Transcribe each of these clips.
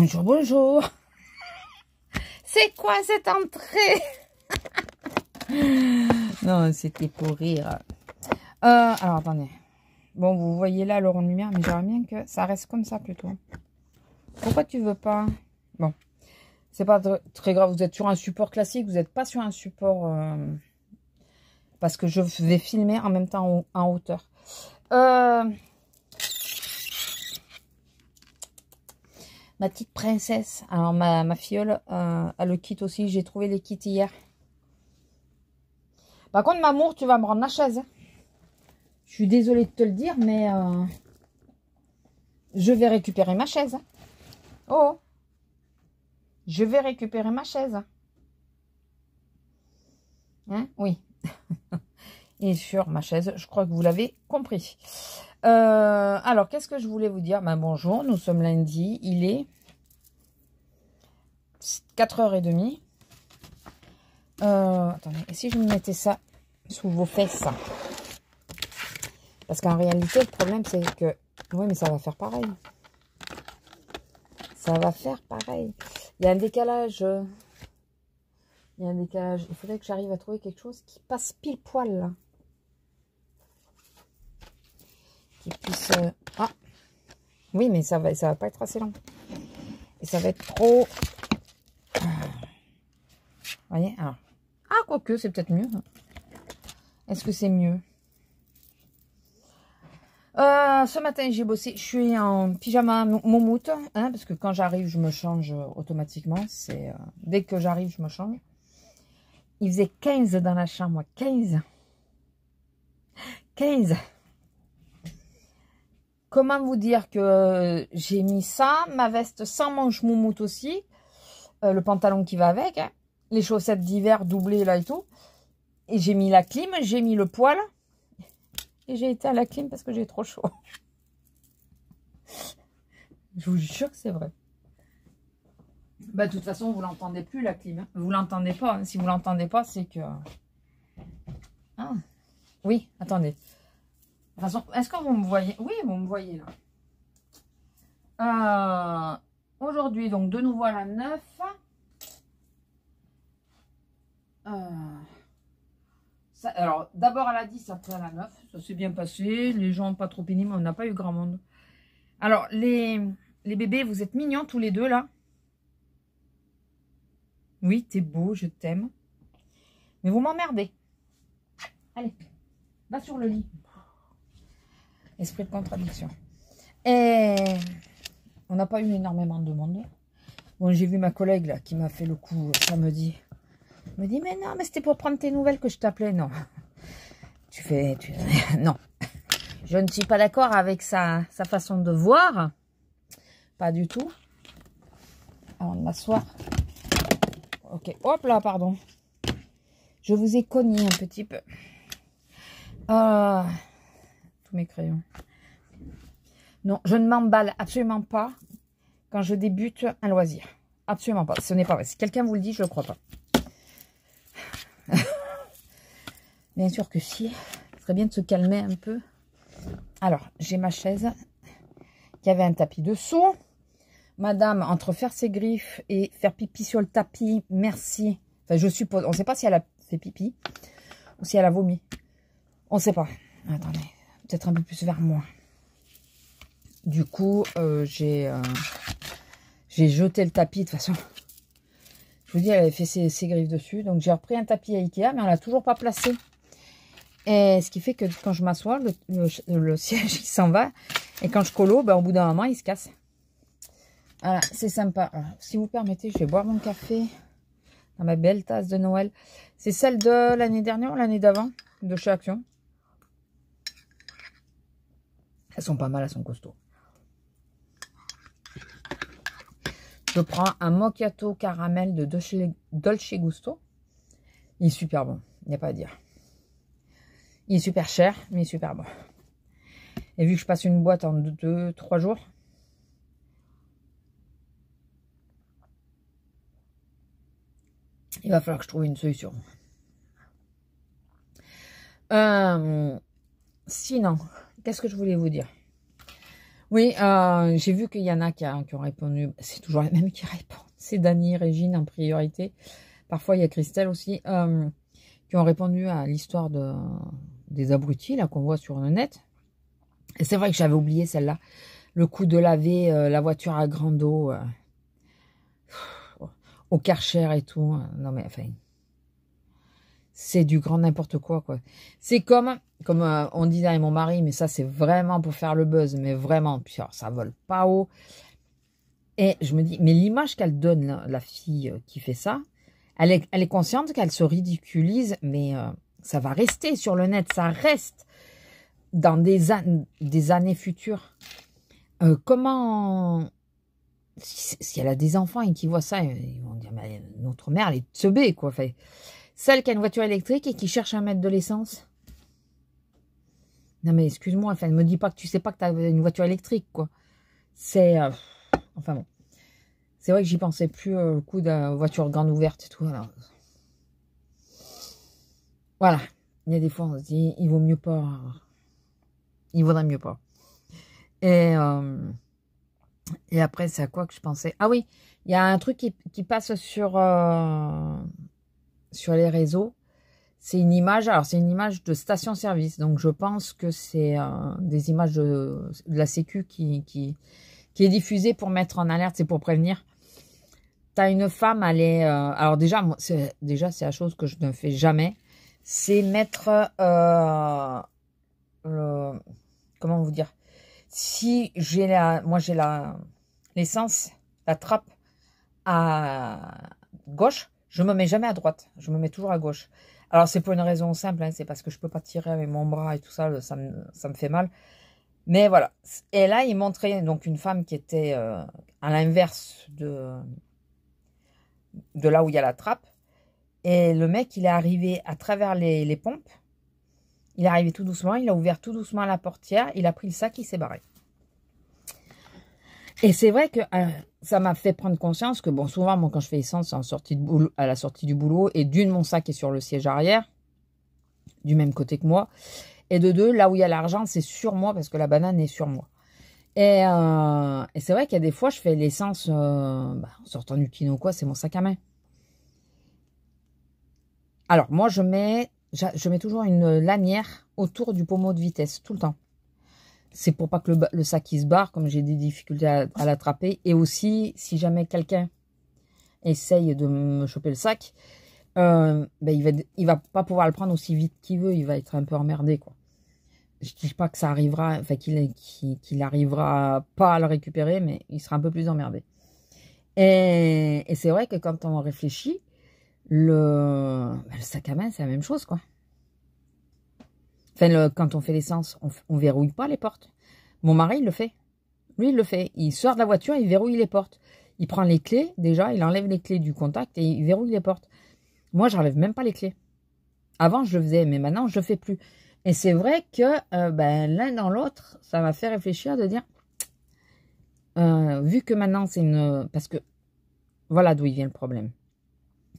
Bonjour, bonjour. C'est quoi cette entrée? Non, c'était pour rire. Alors, attendez. Bon, vous voyez là le rond de lumière, mais j'aimerais bien que ça reste comme ça plutôt. Pourquoi tu veux pas? Bon, c'est pas très grave. Vous êtes sur un support classique, vous n'êtes pas sur un support... parce que je vais filmer en même temps en hauteur. Ma petite princesse. Alors, ma filleule a le kit aussi. J'ai trouvé les kits hier. Par contre, Mamour, tu vas me rendre la chaise. Je suis désolée de te le dire, mais je vais récupérer ma chaise. Oh, je vais récupérer ma chaise. Hein? Oui. Et sur ma chaise, je crois que vous l'avez compris. Alors, qu'est-ce que je voulais vous dire? Ben, bonjour, nous sommes lundi. Il est 4h30. Attendez, et si je me mettais ça sous vos fesses? Parce qu'en réalité, le problème, c'est que... Oui, mais ça va faire pareil. Ça va faire pareil. Il y a un décalage. Il y a un décalage. Il faudrait que j'arrive à trouver quelque chose qui passe pile poil, là. Qui puisse... Ah! Oui, mais ça va pas être assez long. Et ça va être trop... Vous voyez? Alors... Ah, quoique, c'est peut-être mieux. Est-ce que c'est mieux? Ce matin, j'ai bossé. Je suis en pyjama moumoute, hein, parce que quand j'arrive, je me change automatiquement. C'est dès que j'arrive, je me change. Il faisait 15 dans la chambre. 15. 15. Comment vous dire que j'ai mis ça, ma veste sans manche moumoute aussi, le pantalon qui va avec, hein, les chaussettes d'hiver doublées là et tout. Et j'ai mis la clim, j'ai mis le poêle. Et j'ai été à la clim parce que j'ai trop chaud. Je vous jure que c'est vrai. Bah, de toute façon, vous l'entendez plus, la clim. Hein. Vous l'entendez pas. Hein. Si vous l'entendez pas, c'est que... Ah. Oui, attendez. De toute façon, est-ce que vous me voyez? Oui, vous me voyez là. Aujourd'hui, donc, de nouveau à la 9. Alors, d'abord à la 10, après à la 9. Ça s'est bien passé. Les gens pas trop pénibles, on n'a pas eu grand monde. Alors, les bébés, vous êtes mignons tous les deux, là. Oui, t'es beau, je t'aime. Mais vous m'emmerdez. Allez, va sur le lit. Esprit de contradiction. Et on n'a pas eu énormément de monde. Bon, j'ai vu ma collègue, là, qui m'a fait le coup samedi. Me dit, mais non, mais c'était pour prendre tes nouvelles que je t'appelais. Non. Non. Je ne suis pas d'accord avec sa façon de voir. Pas du tout. Avant de m'asseoir. Ok. Hop là, pardon. Je vous ai cogné un petit peu. Tous mes crayons. Non, je ne m'emballe absolument pas quand je débute un loisir. Absolument pas. Ce n'est pas vrai. Si quelqu'un vous le dit, je ne le crois pas. Bien sûr que si. Ce serait bien de se calmer un peu. Alors, j'ai ma chaise qui avait un tapis dessous. Madame, entre faire ses griffes et faire pipi sur le tapis, merci. Enfin, je suppose. On ne sait pas si elle a fait pipi ou si elle a vomi. On ne sait pas. Attendez. Peut-être un peu plus vers moi. Du coup, j'ai jeté le tapis. De toute façon, je vous dis, elle avait fait ses griffes dessus. Donc, j'ai repris un tapis à Ikea, mais on l'a toujours pas placé. Et ce qui fait que quand je m'assois, le siège, il s'en va. Et quand je colo, ben, au bout d'un moment, il se casse. Voilà, c'est sympa. Alors, si vous permettez, je vais boire mon café dans ma belle tasse de Noël. C'est celle de l'année dernière ou l'année d'avant, de chez Action. Elles sont pas mal, elles sont costauds. Je prends un Macchiato caramel de Dolce Gusto. Il est super bon, il n'y a pas à dire. Il est super cher, mais il est super bon. Et vu que je passe une boîte en 2-3 jours, il va falloir que je trouve une solution. Sinon, qu'est-ce que je voulais vous dire? Oui, j'ai vu qu'il y en a qui ont répondu. C'est toujours les mêmes qui répondent. C'est Dani, Régine en priorité. Parfois, il y a Christelle aussi, qui ont répondu à l'histoire des abrutis là qu'on voit sur le net. Et c'est vrai que j'avais oublié celle-là. Le coup de laver la voiture à grande eau au Karcher et tout. Non mais enfin, c'est du grand n'importe quoi, quoi. C'est comme on disait avec mon mari, mais ça c'est vraiment pour faire le buzz, mais vraiment, puis alors, ça vole pas haut. Et je me dis, mais l'image qu'elle donne, la fille qui fait ça, elle est consciente qu'elle se ridiculise, mais ça va rester sur le net, ça reste dans des années futures. Comment, si elle a des enfants et qu'ils voient ça, ils vont dire, mais notre mère, elle est teubée, quoi. Enfin, celle qui a une voiture électrique et qui cherche à mettre de l'essence. Non mais excuse-moi, enfin, ne me dis pas que tu sais pas que tu as une voiture électrique, quoi. C'est... enfin bon. C'est vrai que j'y pensais plus au coup de voiture grande ouverte et tout. Alors. Voilà. Il y a des fois, on se dit, il vaut mieux pas. Il vaudrait mieux pas. Et après, c'est à quoi que je pensais? Ah oui, il y a un truc qui passe sur les réseaux. C'est une image, alors c'est une image de station-service. Donc je pense que c'est des images de la Sécu qui est diffusée pour mettre en alerte, c'est pour prévenir. T'as une femme, elle est... alors déjà, c'est la chose que je ne fais jamais. C'est mettre... comment vous dire? Si j'ai moi j'ai l'essence, la trappe à gauche, je me mets jamais à droite. Je me mets toujours à gauche. Alors c'est pour une raison simple, hein, c'est parce que je peux pas tirer avec mon bras et tout ça, ça me fait mal. Mais voilà. Et là, il montrait donc une femme qui était à l'inverse de là où il y a la trappe. Et le mec, il est arrivé à travers les pompes. Il est arrivé tout doucement, il a ouvert tout doucement la portière, il a pris le sac, il s'est barré. Et c'est vrai que ça m'a fait prendre conscience que, bon, souvent, moi, quand je fais essence, c'est à la sortie du boulot, et d'une, mon sac est sur le siège arrière, du même côté que moi, et de deux, là où il y a l'argent, c'est sur moi, parce que la banane est sur moi. Et c'est vrai qu'il y a des fois, je fais l'essence, en sortant du kino, quoi, c'est mon sac à main. Alors, moi, je mets toujours une lanière autour du pommeau de vitesse, tout le temps. C'est pour pas que le sac il se barre, comme j'ai des difficultés à l'attraper. Et aussi, si jamais quelqu'un essaye de me choper le sac, il va pas pouvoir le prendre aussi vite qu'il veut. Il va être un peu emmerdé, quoi. Je dis pas que ça arrivera, enfin qu'il arrivera pas à le récupérer, mais il sera un peu plus emmerdé. Et c'est vrai que quand on réfléchit, le sac à main, c'est la même chose, quoi. Enfin, quand on fait l'essence, on verrouille pas les portes. Mon mari, il le fait. Lui, il le fait. Il sort de la voiture, il verrouille les portes. Il prend les clés, déjà, il enlève les clés du contact et il verrouille les portes. Moi, j'enlève même pas les clés. Avant, je le faisais, mais maintenant, je le fais plus. Et c'est vrai que l'un dans l'autre, ça m'a fait réfléchir de dire, vu que maintenant, c'est une... Parce que, voilà d'où il vient le problème.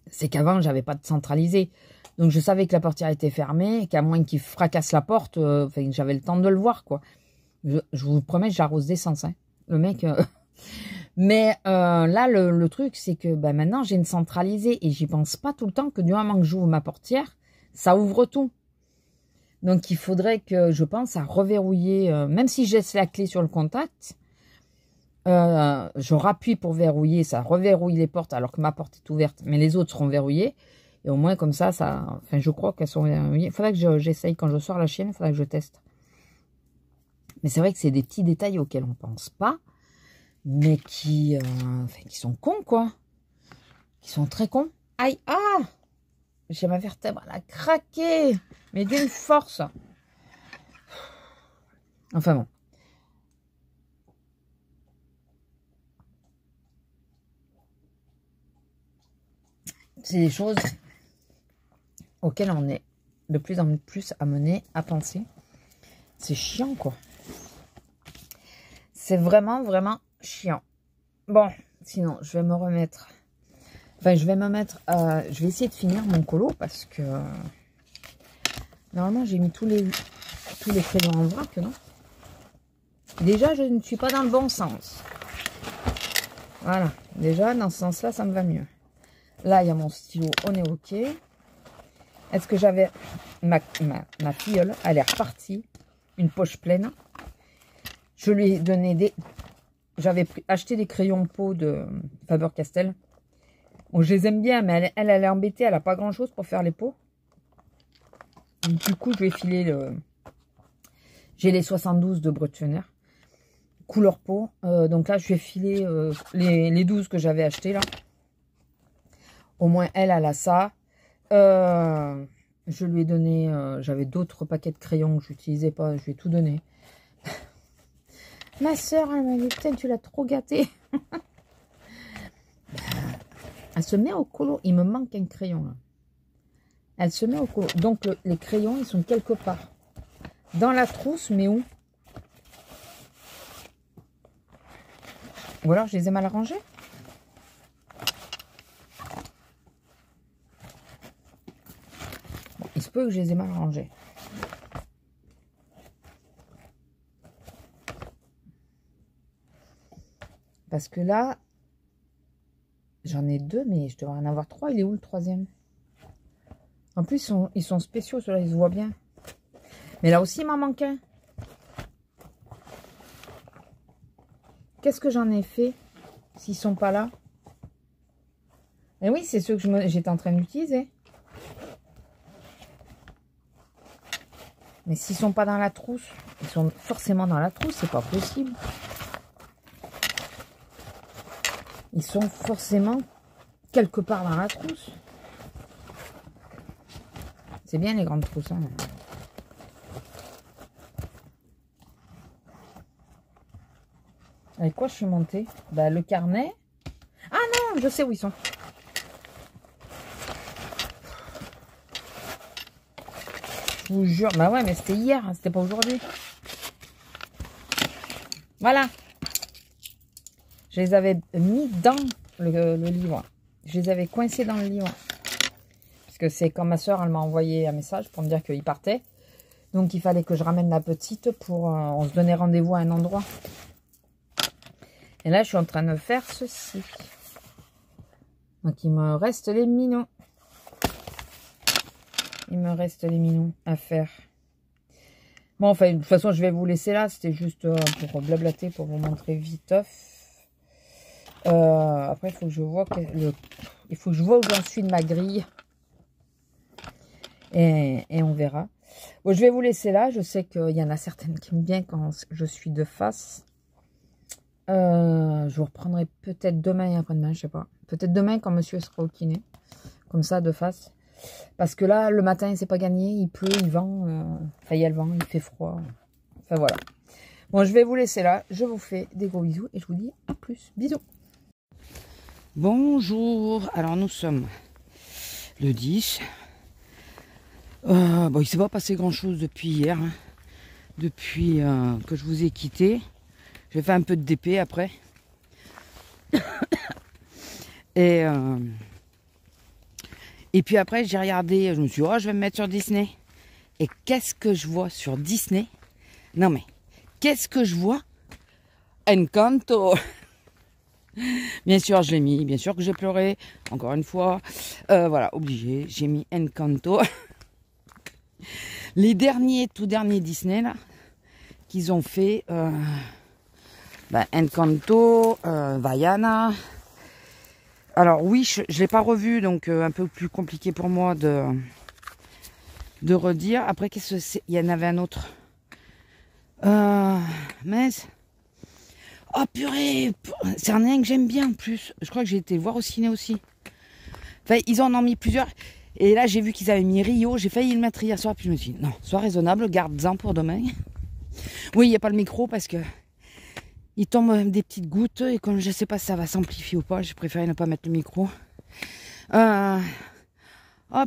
C'est qu'avant, j'avais pas de centralisé. Donc, je savais que la portière était fermée, qu'à moins qu'il fracasse la porte, j'avais le temps de le voir, quoi. Je vous promets, j'arrose d'essence, hein. Le mec... Mais là, le truc, c'est que maintenant, j'ai une centralisée et j'y pense pas tout le temps que du moment que j'ouvre ma portière, ça ouvre tout. Donc, il faudrait que je pense à reverrouiller, même si je laisse la clé sur le contact, je rappuie pour verrouiller, ça reverrouille les portes alors que ma porte est ouverte, mais les autres seront verrouillées. Et au moins, comme ça, enfin, je crois qu'elles sont verrouillées. Il faudrait que j'essaye, quand je sors la chienne, il faudrait que je teste. Mais c'est vrai que c'est des petits détails auxquels on pense pas, mais qui sont cons, quoi. Qui sont très cons. Aïe, ah! J'ai ma vertèbre, elle a craqué, mais d'une force. Enfin bon. C'est des choses auxquelles on est de plus en plus amené à penser. C'est chiant, quoi. C'est vraiment, vraiment chiant. Bon, sinon, je vais me remettre... Enfin, je vais essayer de finir mon colo parce que... normalement, j'ai mis tous les crayons en vrac, non? Déjà, je ne suis pas dans le bon sens. Voilà. Déjà, dans ce sens-là, ça me va mieux. Là, il y a mon stylo. On est OK. Est-ce que j'avais... Ma filleule, elle est repartie. Une poche pleine. Je lui ai donné des... J'avais acheté des crayons pot de Faber-Castell. Bon, je les aime bien, mais elle est embêtée. Elle n'a pas grand-chose pour faire les pots. Du coup, je vais filer le... J'ai les 72 de Brutschener. Couleur peau. Donc là, je vais filer les 12 que j'avais achetés là. Au moins, elle a ça. Je lui ai donné... j'avais d'autres paquets de crayons que je n'utilisais pas. Je lui ai tout donné. Ma soeur, elle m'a dit, putain, tu l'as trop gâtée. Elle se met au colo. Il me manque un crayon, là. Elle se met au colo. Donc, les crayons, ils sont quelque part. Dans la trousse, mais où? Ou alors, je les ai mal rangés. Bon, il se peut que je les ai mal rangés. Parce que là, j'en ai 2, mais je devrais en avoir 3. Il est où le 3e? En plus, ils sont spéciaux, ceux-là, ils se voient bien. Mais là aussi, il m'en manque un. Qu'est-ce que j'en ai fait s'ils sont pas là? Et oui, c'est ceux que j'étais en train d'utiliser. Mais s'ils sont pas dans la trousse, ils sont forcément dans la trousse, c'est pas possible. Ils sont forcément quelque part dans la trousse. C'est bien les grandes trousses. Hein. Avec quoi je suis montée? Bah, le carnet. Ah non, je sais où ils sont. Je vous jure. Bah ouais, mais c'était hier, c'était pas aujourd'hui. Voilà. Je les avais mis dans le livre. Je les avais coincés dans le livre. Parce que c'est quand ma soeur, elle m'a envoyé un message pour me dire qu'il partait. Donc, il fallait que je ramène la petite pour... on se donnait rendez-vous à un endroit. Et là, je suis en train de faire ceci. Donc, il me reste les minous. Il me reste les minous à faire. Bon, enfin, de toute façon, je vais vous laisser là. C'était juste pour blablater, pour vous montrer viteuf. Après, il faut que je vois il faut que je vois où j'en suis de ma grille. Et on verra. Bon, je vais vous laisser là. Je sais qu'il y en a certaines qui aiment bien quand je suis de face. Je vous reprendrai peut-être demain et après-demain, je sais pas. Peut-être demain quand monsieur sera au kiné. Comme ça, de face. Parce que là, le matin, c'est pas gagné. Il pleut, il vent. Enfin, il y a le vent, il fait froid. Enfin, voilà. Bon, je vais vous laisser là. Je vous fais des gros bisous et je vous dis à plus. Bisous. Bonjour. Alors, nous sommes le 10. Bon, il ne s'est pas passé grand-chose depuis hier. Hein. Depuis que je vous ai quitté. J'ai fait un peu de DP après. Et puis après, j'ai regardé. Je me suis dit, oh, je vais me mettre sur Disney. Et qu'est-ce que je vois sur Disney? Non, mais qu'est-ce que je vois? Encanto. Bien sûr, je l'ai mis. Bien sûr que j'ai pleuré. Encore une fois. Voilà, obligé. J'ai mis Encanto. Les tout derniers Disney, là, qu'ils ont fait. Encanto, Vaiana. Alors oui, je ne l'ai pas revu, donc un peu plus compliqué pour moi de redire. Après, qu'est-ce que c'est? Il y en avait un autre. Mais... Oh purée, c'est un nain que j'aime bien en plus. Je crois que j'ai été voir au ciné aussi. Enfin, ils en ont mis plusieurs. Et là, j'ai vu qu'ils avaient mis Rio. J'ai failli le mettre hier soir. Puis je me suis dit, non, sois raisonnable, garde-en pour demain. Oui, il n'y a pas le micro parce que il tombe des petites gouttes. Et comme je ne sais pas si ça va s'amplifier ou pas, j'ai préféré ne pas mettre le micro. Oh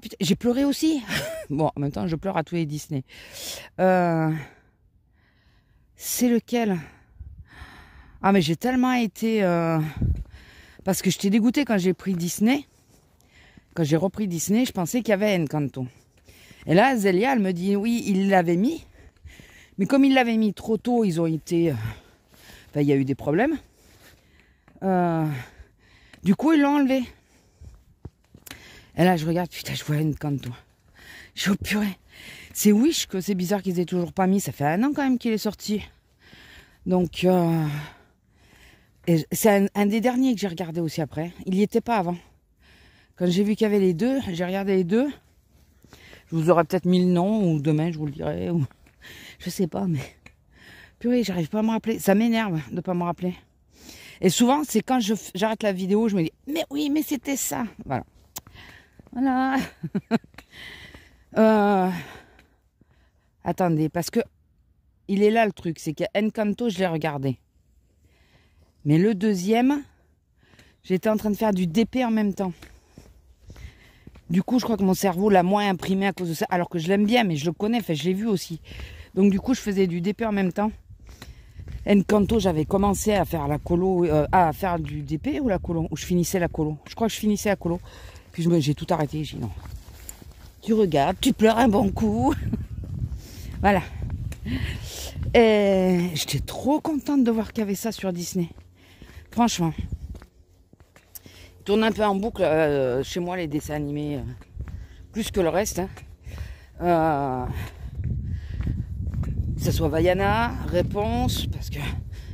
putain, j'ai pleuré aussi. Bon, en même temps, je pleure à tous les Disney. C'est lequel? Ah, mais j'ai tellement été... Parce que j'étais dégoûtée quand j'ai pris Disney. Quand j'ai repris Disney, je pensais qu'il y avait Encanto. Et là, Zélia, elle me dit, oui, il l'avait mis. Mais comme ils l'avaient mis trop tôt, ils ont été... Enfin, il y a eu des problèmes. Du coup, ils l'ont enlevé. Et là, je regarde, putain, je vois Encanto. Je suis au purée. C'est Wish que c'est bizarre qu'ils aient toujours pas mis. Ça fait 1 an quand même qu'il est sorti. Donc, c'est un des derniers que j'ai regardé aussi après. Il n'y était pas avant. Quand j'ai vu qu'il y avait les deux, j'ai regardé les deux. Je vous aurais peut-être mis le nom, ou demain je vous le dirai, ou je sais pas, mais purée, j'arrive pas à me rappeler. Ça m'énerve de pas me rappeler. Et souvent, c'est quand j'arrête la vidéo, je me dis, mais oui, mais c'était ça. Voilà. Voilà. Attendez, parce que il est là le truc, c'est qu'Encanto, je l'ai regardé. Mais le deuxième, j'étais en train de faire du DP en même temps. Du coup, je crois que mon cerveau l'a moins imprimé à cause de ça. Alors que je l'aime bien, mais je le connais, enfin, je l'ai vu aussi. Donc du coup, je faisais du DP en même temps. Encanto, j'avais commencé à faire la colo, à faire du DP ou la colo, ou je finissais la colo. Je crois que je finissais la colo. Puis j'ai tout arrêté, j'ai dit non. Tu regardes, tu pleures un bon coup. Voilà. Et j'étais trop contente de voir qu'il y avait ça sur Disney. Franchement. Il tourne un peu en boucle chez moi les dessins animés. Plus que le reste. Hein. Que ce soit Vaiana, Réponse, parce que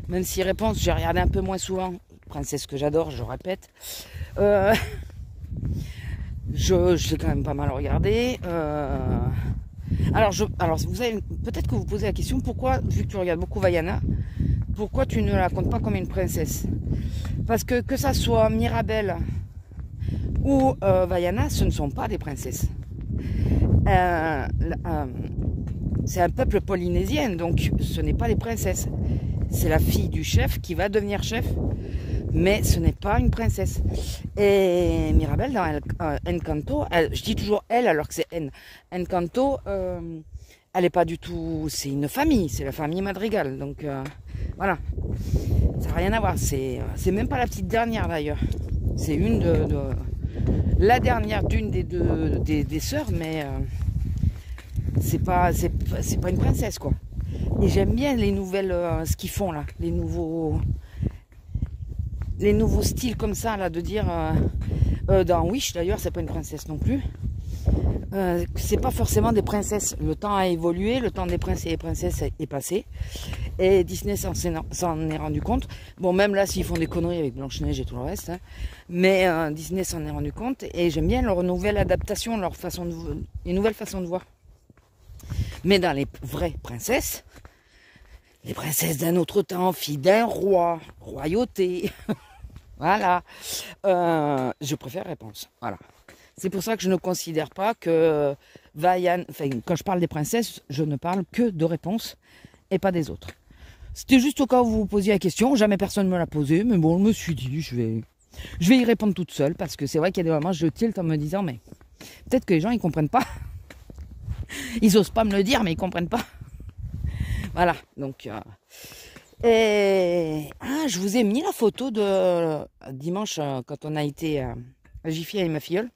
même si Réponse, j'ai regardé un peu moins souvent. Princesse que j'adore, je répète. Je l'ai quand même pas mal regardé. Alors, vous savez, peut-être que vous posez la question, pourquoi, vu que tu regardes beaucoup Vaiana, pourquoi tu ne la comptes pas comme une princesse? Parce que ça soit Mirabel ou Vaiana, ce ne sont pas des princesses. C'est un peuple polynésien, donc ce n'est pas des princesses. C'est la fille du chef qui va devenir chef, mais ce n'est pas une princesse. Et Mirabel, dans Encanto, je dis toujours elle alors que c'est N. Encanto, elle n'est pas du tout... C'est une famille, c'est la famille Madrigal. Donc voilà, ça n'a rien à voir. C'est même pas la petite dernière d'ailleurs. C'est une la dernière d'une des sœurs, mais c'est pas une princesse quoi. Et j'aime bien les nouvelles, ce qu'ils font là, les nouveaux styles comme ça là, de dire dans Wish d'ailleurs, c'est pas une princesse non plus. C'est pas forcément des princesses. Le temps a évolué, le temps des princes et des princesses est passé. Et Disney s'en est rendu compte. Bon, même là, s'ils font des conneries avec Blanche-Neige et tout le reste. Hein, mais Disney s'en est rendu compte. Et j'aime bien leur nouvelle adaptation, les nouvelles façons de voir. Mais dans les vraies princesses, les princesses d'un autre temps, filles d'un roi, royauté. Voilà. Je préfère Réponse. Voilà. C'est pour ça que je ne considère pas que Vaiana, enfin, quand je parle des princesses, je ne parle que de Réponse et pas des autres. C'était juste au cas où vous vous posiez la question. Jamais personne ne me l'a posé, mais bon, je me suis dit, je vais y répondre toute seule parce que c'est vrai qu'il y a des moments, je tilte en me disant, mais peut-être que les gens ils comprennent pas. Ils osent pas me le dire, mais ils comprennent pas. Voilà, donc. Je vous ai mis la photo de dimanche quand on a été à Jiffy avec ma filleule.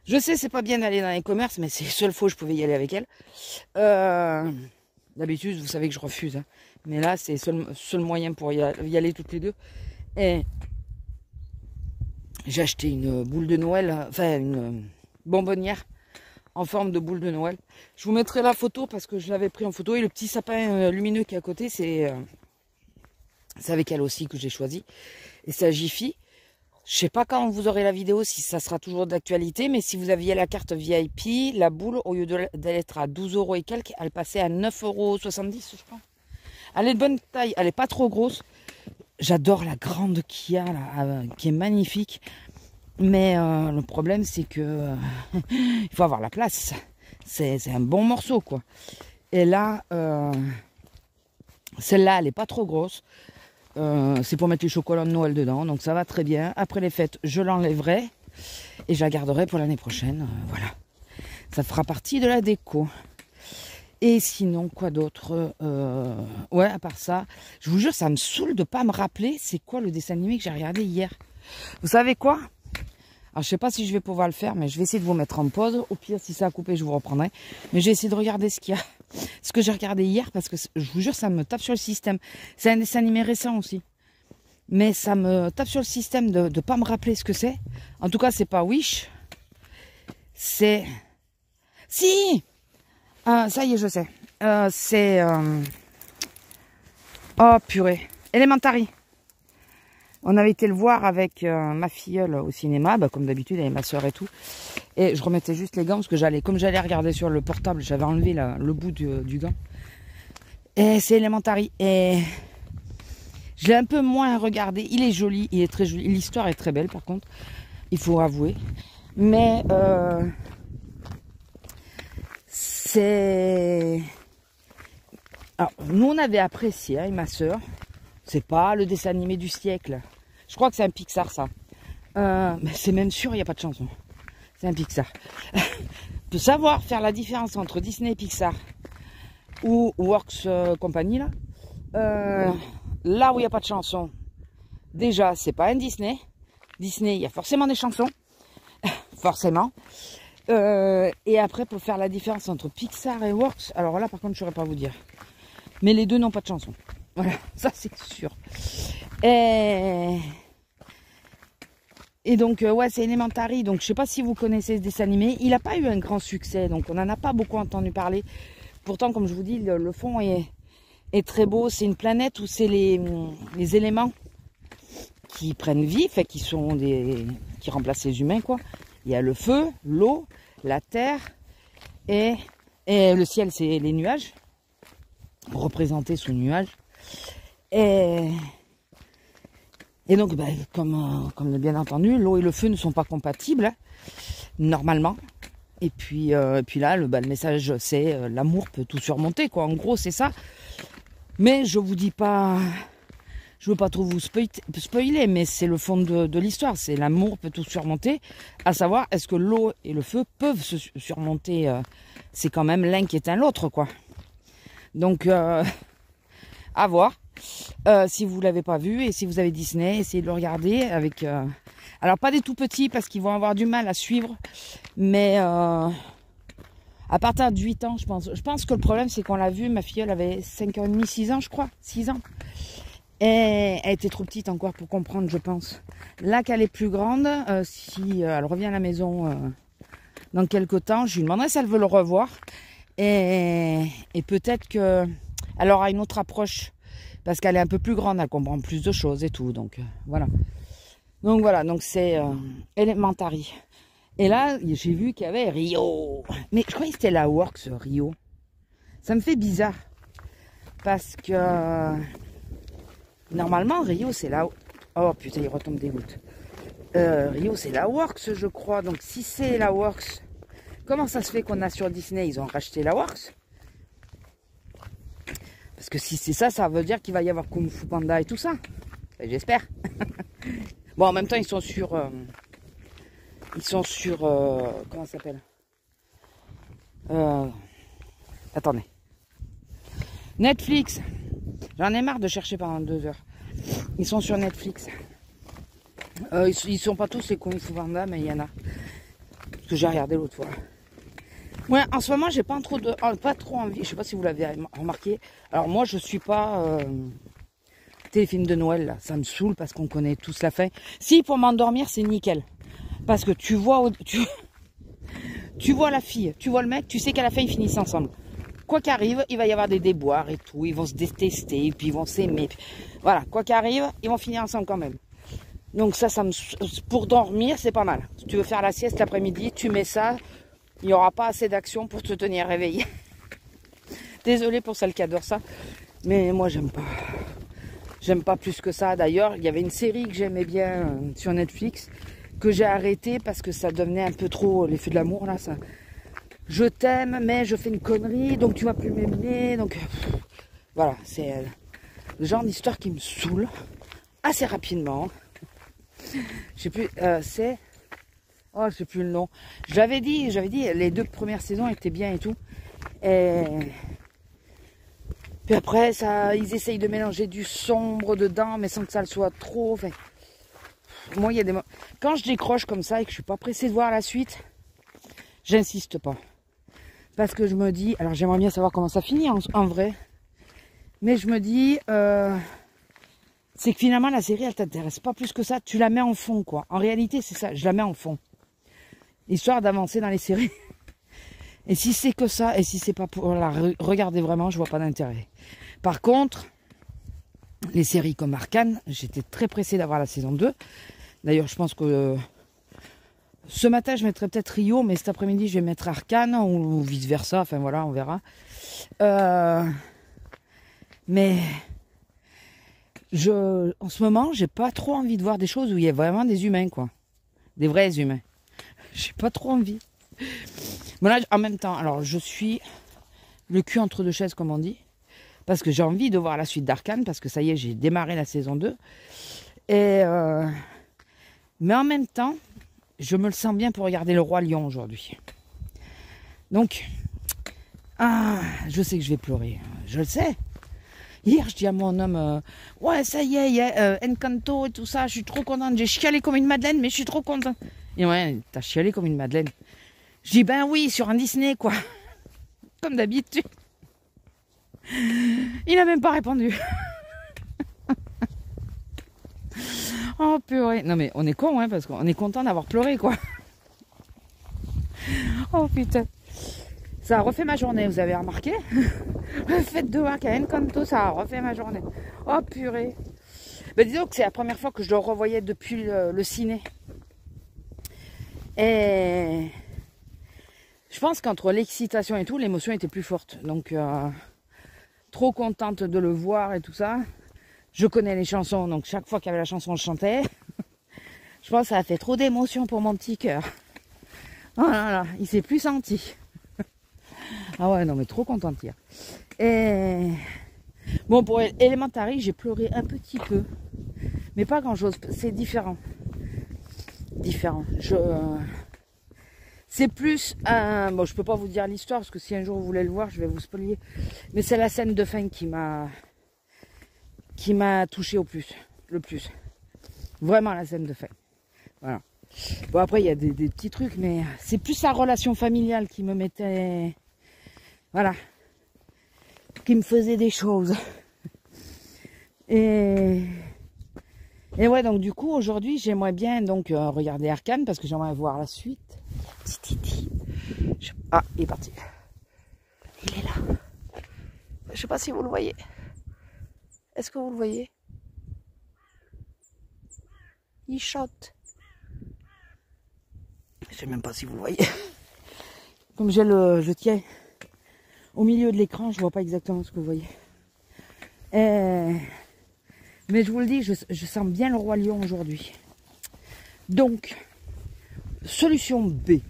Je sais, c'est pas bien d'aller dans les commerces, mais c'est le seul fois où je pouvais y aller avec elle. D'habitude, vous savez que je refuse. Hein. Mais là, c'est le seul moyen pour y aller toutes les deux. Et j'ai acheté une boule de Noël, enfin une bonbonnière en forme de boule de Noël. Je vous mettrai la photo parce que je l'avais pris en photo. Et le petit sapin lumineux qui est à côté, c'est avec elle aussi que j'ai choisi. Et c'est à Jiffy. Je sais pas quand vous aurez la vidéo, si ça sera toujours d'actualité, mais si vous aviez la carte VIP, la boule, au lieu d'être à 12 € et quelques, elle passait à 9,70 €, je crois. Elle est de bonne taille, elle est pas trop grosse. J'adore la grande qu'il y a là, qui est magnifique. Mais le problème, c'est que il faut avoir la place. C'est un bon morceau, quoi. Et là, celle-là, elle est pas trop grosse. C'est pour mettre les chocolats de Noël dedans, donc ça va très bien. Après les fêtes, je l'enlèverai et je la garderai pour l'année prochaine. Voilà, ça fera partie de la déco. Et sinon, quoi d'autre? Ouais, à part ça, je vous jure, ça me saoule de pas me rappeler c'est quoi le dessin animé que j'ai regardé hier. Vous savez quoi? Alors, je sais pas si je vais pouvoir le faire, mais je vais essayer de vous mettre en pause. Au pire, si ça a coupé, je vous reprendrai. Mais j'ai essayé de regarder ce qu'il y a. Ce que j'ai regardé hier, parce que je vous jure, ça me tape sur le système. C'est un dessin animé récent aussi. Mais ça me tape sur le système de ne pas me rappeler ce que c'est. En tout cas, c'est pas Wish. C'est... Si ça y est, je sais. C'est... Oh, purée. Elementary. On avait été le voir avec ma filleule au cinéma, bah, comme d'habitude, avec ma soeur et tout. Et je remettais juste les gants, parce que comme j'allais regarder sur le portable, j'avais enlevé le bout du gant. Et c'est Elementary. Et je l'ai un peu moins regardé. Il est joli, il est très joli. L'histoire est très belle, par contre. Il faut avouer. Mais c'est... Alors, nous, on avait apprécié, hein, ma soeur. C'est pas le dessin animé du siècle. Je crois que c'est un Pixar, ça. Mais c'est même sûr, il n'y a pas de chanson. C'est un Pixar. De savoir faire la différence entre Disney et Pixar, ou Works Company, là. Là où il n'y a pas de chanson, déjà, c'est pas un Disney. Disney, il y a forcément des chansons. Forcément. Et après, pour faire la différence entre Pixar et Works, alors là, par contre, je ne saurais pas vous dire. Mais les deux n'ont pas de chanson. Voilà, ça c'est sûr. Et donc, ouais, c'est Elementary. Donc, je sais pas si vous connaissez ce dessin animé. Il n'a pas eu un grand succès, donc on n'en a pas beaucoup entendu parler. Pourtant, comme je vous dis, le fond est très beau. C'est une planète où c'est les éléments qui prennent vie, fait qui remplacent les humains, quoi. Il y a le feu, l'eau, la terre et le ciel, c'est les nuages, représentés sous nuages. Et donc, ben, comme bien entendu, l'eau et le feu ne sont pas compatibles, normalement. Et puis là, le message, c'est l'amour peut tout surmonter, quoi. En gros, c'est ça. Mais je vous dis pas... Je veux pas trop vous spoiler, mais c'est le fond de l'histoire. C'est l'amour peut tout surmonter. À savoir, est-ce que l'eau et le feu peuvent se surmonter c'est quand même l'un qui éteint l'autre, quoi. Donc, à voir. Si vous l'avez pas vu et si vous avez Disney, essayez de le regarder avec... Alors, pas des tout petits parce qu'ils vont avoir du mal à suivre. Mais à partir de 8 ans, je pense. Je pense que le problème, c'est qu'on l'a vu. Ma fille, elle avait 5 ans et demi, 6 ans, je crois. 6 ans. Et elle était trop petite encore pour comprendre, je pense. Là qu'elle est plus grande, si elle revient à la maison dans quelques temps, je lui demanderai si elle veut le revoir. Et peut-être qu'elle aura une autre approche. Parce qu'elle est un peu plus grande, elle comprend plus de choses et tout. Donc voilà. Donc c'est Elementary. Et là, j'ai vu qu'il y avait Rio. Mais je croyais que c'était la Works Rio. Ça me fait bizarre. Parce que... Normalement, Rio, c'est la... Oh, putain, il retombe des gouttes. Rio, c'est la Works, je crois. Donc, si c'est la Works, comment ça se fait qu'on a sur Disney, ils ont racheté la Works? Parce que si c'est ça, ça veut dire qu'il va y avoir Kung Fu Panda et tout ça. J'espère. Bon, en même temps, ils sont sur... comment ça s'appelle? Attendez. Netflix. J'en ai marre de chercher pendant 2 heures. Ils sont sur Netflix. Ils sont pas tous les Kung Fu Panda, mais il y en a. Parce que j'ai regardé l'autre fois. Ouais, en ce moment, j'ai pas trop envie. Je sais pas si vous l'avez remarqué. Alors moi, je suis pas téléfilm de Noël. Là. Ça me saoule parce qu'on connaît tous la fin. Si, pour m'endormir, c'est nickel. Parce que tu vois la fille, tu vois le mec, tu sais qu'à la fin, ils finissent ensemble. Quoi qu'arrive, il va y avoir des déboires et tout. Ils vont se détester, puis ils vont s'aimer. Voilà, quoi qu'arrive, ils vont finir ensemble quand même. Donc ça pour dormir, c'est pas mal. Si tu veux faire la sieste l'après-midi, tu mets ça. Il n'y aura pas assez d'action pour te tenir réveillé. Désolée pour celle qui adore ça. Mais moi, j'aime pas. J'aime pas plus que ça. D'ailleurs, il y avait une série que j'aimais bien sur Netflix que j'ai arrêtée parce que ça devenait un peu trop les feux de l'amour là. Ça. Je t'aime, mais je fais une connerie, donc tu vas plus m'aimer. Donc voilà, c'est le genre d'histoire qui me saoule assez rapidement. Je sais plus, c'est... Oh, je sais plus le nom. J'avais dit, les 2 premières saisons étaient bien et tout. Et puis après, ils essayent de mélanger du sombre dedans, mais sans que ça le soit trop. Enfin, moi, il y a des... Quand je décroche comme ça et que je suis pas pressée de voir la suite, j'insiste pas. Parce que je me dis, alors j'aimerais bien savoir comment ça finit en vrai. Mais je me dis, c'est que finalement la série elle t'intéresse pas plus que ça. Tu la mets en fond quoi. En réalité c'est ça, je la mets en fond. Histoire d'avancer dans les séries. Et si c'est que ça, et si c'est pas pour la regarder vraiment, je vois pas d'intérêt. Par contre, les séries comme Arcane, j'étais très pressée d'avoir la saison 2. D'ailleurs, je pense que ce matin, je mettrai peut-être Rio, mais cet après-midi, je vais mettre Arcane ou vice-versa. Enfin voilà, on verra. Mais en ce moment, j'ai pas trop envie de voir des choses où il y a vraiment des humains, quoi. Des vrais humains. J'ai pas trop envie. Mais là, en même temps, alors je suis le cul entre deux chaises, comme on dit. Parce que j'ai envie de voir la suite d'Arcane, parce que ça y est, j'ai démarré la saison 2. Mais en même temps, je me le sens bien pour regarder Le Roi Lion aujourd'hui. Donc, je sais que je vais pleurer. Je le sais. Hier, je dis à mon homme, ouais, ça y est, il y a Encanto et tout ça, je suis trop contente. J'ai chialé comme une madeleine, mais je suis trop contente. Et ouais, t'as chialé comme une madeleine. Je dis, ben oui, sur un Disney, quoi. Comme d'habitude. Il n'a même pas répondu. Oh purée. Non mais on est con, hein, parce qu'on est content d'avoir pleuré, quoi. Oh putain. Ça a refait ma journée, vous avez remarqué? Le fait de voir qu'il y a Encanto, ça a refait ma journée. Oh purée. Ben disons que c'est la première fois que je le revoyais depuis le ciné. Et je pense qu'entre l'excitation et tout, l'émotion était plus forte. Donc, trop contente de le voir et tout ça. Je connais les chansons, donc chaque fois qu'il y avait la chanson, je chantais. Je pense que ça a fait trop d'émotion pour mon petit cœur. Oh là là, il s'est plus senti. Ah ouais, non mais trop contente hier. Et bon, pour Elementary, j'ai pleuré un petit peu. Mais pas grand chose, c'est différent. C'est plus un... Bon, je peux pas vous dire l'histoire, parce que si un jour vous voulez le voir, je vais vous spoiler. Mais c'est la scène de fin qui m'a touché le plus. Vraiment la scène de fin. Voilà. Bon, après, il y a des petits trucs, mais c'est plus sa relation familiale qui me mettait... Voilà. Qui me faisait des choses. Et ouais, donc du coup, aujourd'hui, j'aimerais bien donc regarder Arcane, parce que j'aimerais voir la suite. Titi. Ah, il est parti. Il est là. Je sais pas si vous le voyez. Est-ce que vous le voyez? Il chante. Je sais même pas si vous le voyez. Comme je tiens au milieu de l'écran, je vois pas exactement ce que vous voyez. Mais je vous le dis, je sens bien Le Roi Lion aujourd'hui. Donc, solution B.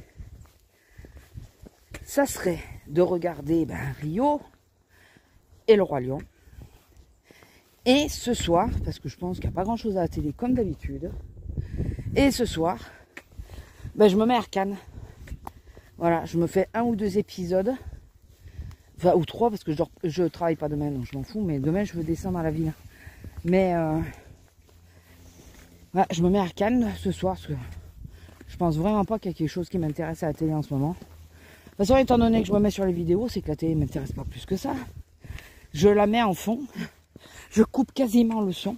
Ça serait de regarder Rio et Le Roi Lion. Et ce soir, parce que je pense qu'il n'y a pas grand chose à la télé comme d'habitude. Et ce soir, je me mets Arcane. Voilà, je me fais 1 ou 2 épisodes. Enfin, ou 3, parce que je travaille pas demain, donc je m'en fous. Mais demain, je veux descendre à la ville. Mais voilà, je me mets Arcane ce soir, parce que je pense vraiment pas qu'il y a quelque chose qui m'intéresse à la télé en ce moment. De toute façon, étant donné que je me mets sur les vidéos, c'est que la télé ne m'intéresse pas plus que ça. Je la mets en fond. Je coupe quasiment le son.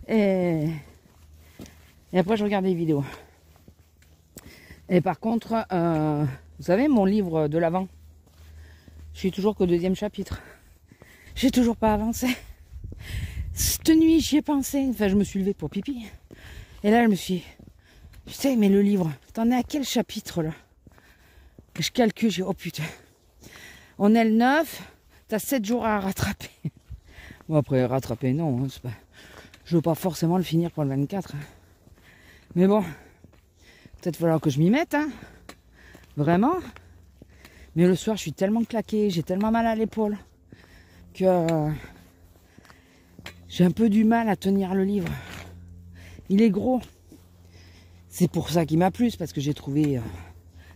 Et après, je regarde les vidéos. Et par contre, vous savez, mon livre de l'avant, je suis toujours qu'au 2e chapitre. J'ai toujours pas avancé. Cette nuit, j'y ai pensé. Enfin, je me suis levée pour pipi. Et là, je me suis dit, putain, mais le livre, t'en es à quel chapitre, là? Je calcule, j'ai dit, oh putain. On est le 9, t'as 7 jours à rattraper. Bon, après, rattraper, non. Hein, pas... Je veux pas forcément le finir pour le 24. Hein. Mais bon, peut-être falloir que je m'y mette. Hein. Vraiment. Mais le soir, je suis tellement claquée, j'ai tellement mal à l'épaule que j'ai un peu du mal à tenir le livre. Il est gros. C'est pour ça qu'il m'a plu, parce que j'ai trouvé...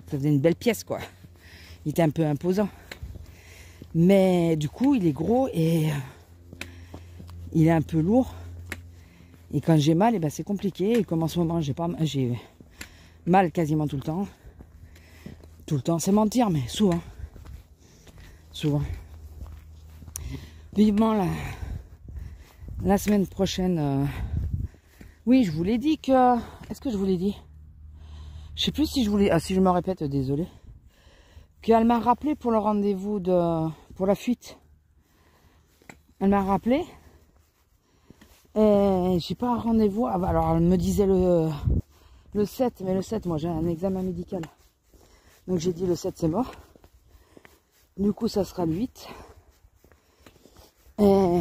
ça faisait une belle pièce, quoi. Il était un peu imposant. Mais du coup, il est gros et il est un peu lourd. Et quand j'ai mal, c'est compliqué. Et comme en ce moment, j'ai mal quasiment tout le tout le temps, c'est mentir, mais souvent. Souvent. Vivement la semaine prochaine. Oui, je vous l'ai dit que... Est-ce que je vous l'ai dit? Je sais plus si je voulais... Ah, si je me répète, désolé. Qu'elle m'a rappelé pour le rendez-vous pour la fuite. Elle m'a rappelé. Et j'ai pas un rendez-vous. Alors, elle me disait le 7. Mais le 7, moi, j'ai un examen médical. Donc, j'ai dit le 7, c'est mort. Du coup, ça sera le 8. Et...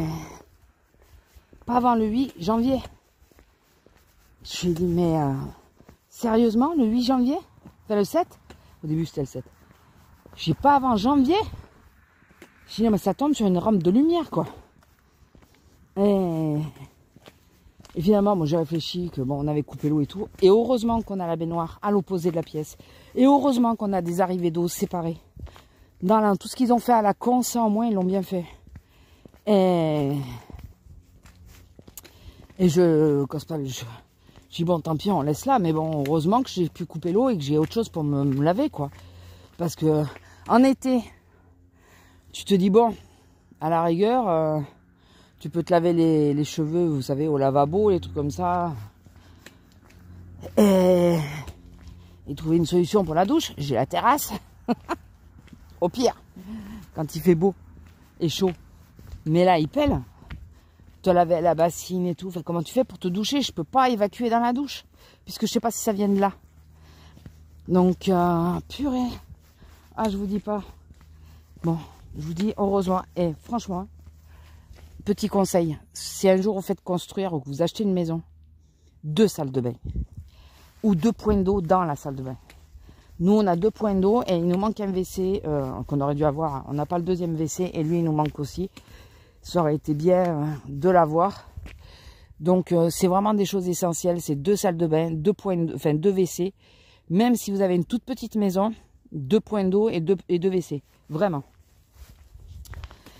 Pas avant le 8 janvier. Je lui ai dit, mais sérieusement, le 8 janvier? Enfin, le 7? Au début, c'était le 7. J'ai pas avant janvier? J'ai dit, mais ça tombe sur une rampe de lumière, quoi. Et finalement, moi, j'ai réfléchi que bon, on avait coupé l'eau et tout. Et heureusement qu'on a la baignoire à l'opposé de la pièce. Et heureusement qu'on a des arrivées d'eau séparées. Dans tout ce qu'ils ont fait à la con, ça, au moins, ils l'ont bien fait. Et je casse pas je dis bon, tant pis, on laisse là. Mais bon, heureusement que j'ai pu couper l'eau et que j'ai autre chose pour me laver, quoi. Parce que en été, tu te dis bon, à la rigueur, tu peux te laver les cheveux, vous savez, au lavabo, les trucs comme ça. Et trouver une solution pour la douche. J'ai la terrasse. Au pire, quand il fait beau et chaud. Mais là, il pèle. Te laver la bassine et tout. Enfin, comment tu fais pour te doucher? Je peux pas évacuer dans la douche. Puisque je sais pas si ça vient de là. Donc, purée. Ah, je vous dis pas. Bon, je vous dis heureusement. Et franchement, petit conseil. Si un jour vous faites construire ou que vous achetez une maison, 2 salles de bain. Ou 2 points d'eau dans la salle de bain. Nous, on a 2 points d'eau et il nous manque un WC qu'on aurait dû avoir. On n'a pas le deuxième WC et lui, il nous manque aussi. Ça aurait été bien de l'avoir. Donc, c'est vraiment des choses essentielles. C'est 2 salles de bain, 2 WC. Même si vous avez une toute petite maison, 2 points d'eau et 2 WC. Vraiment.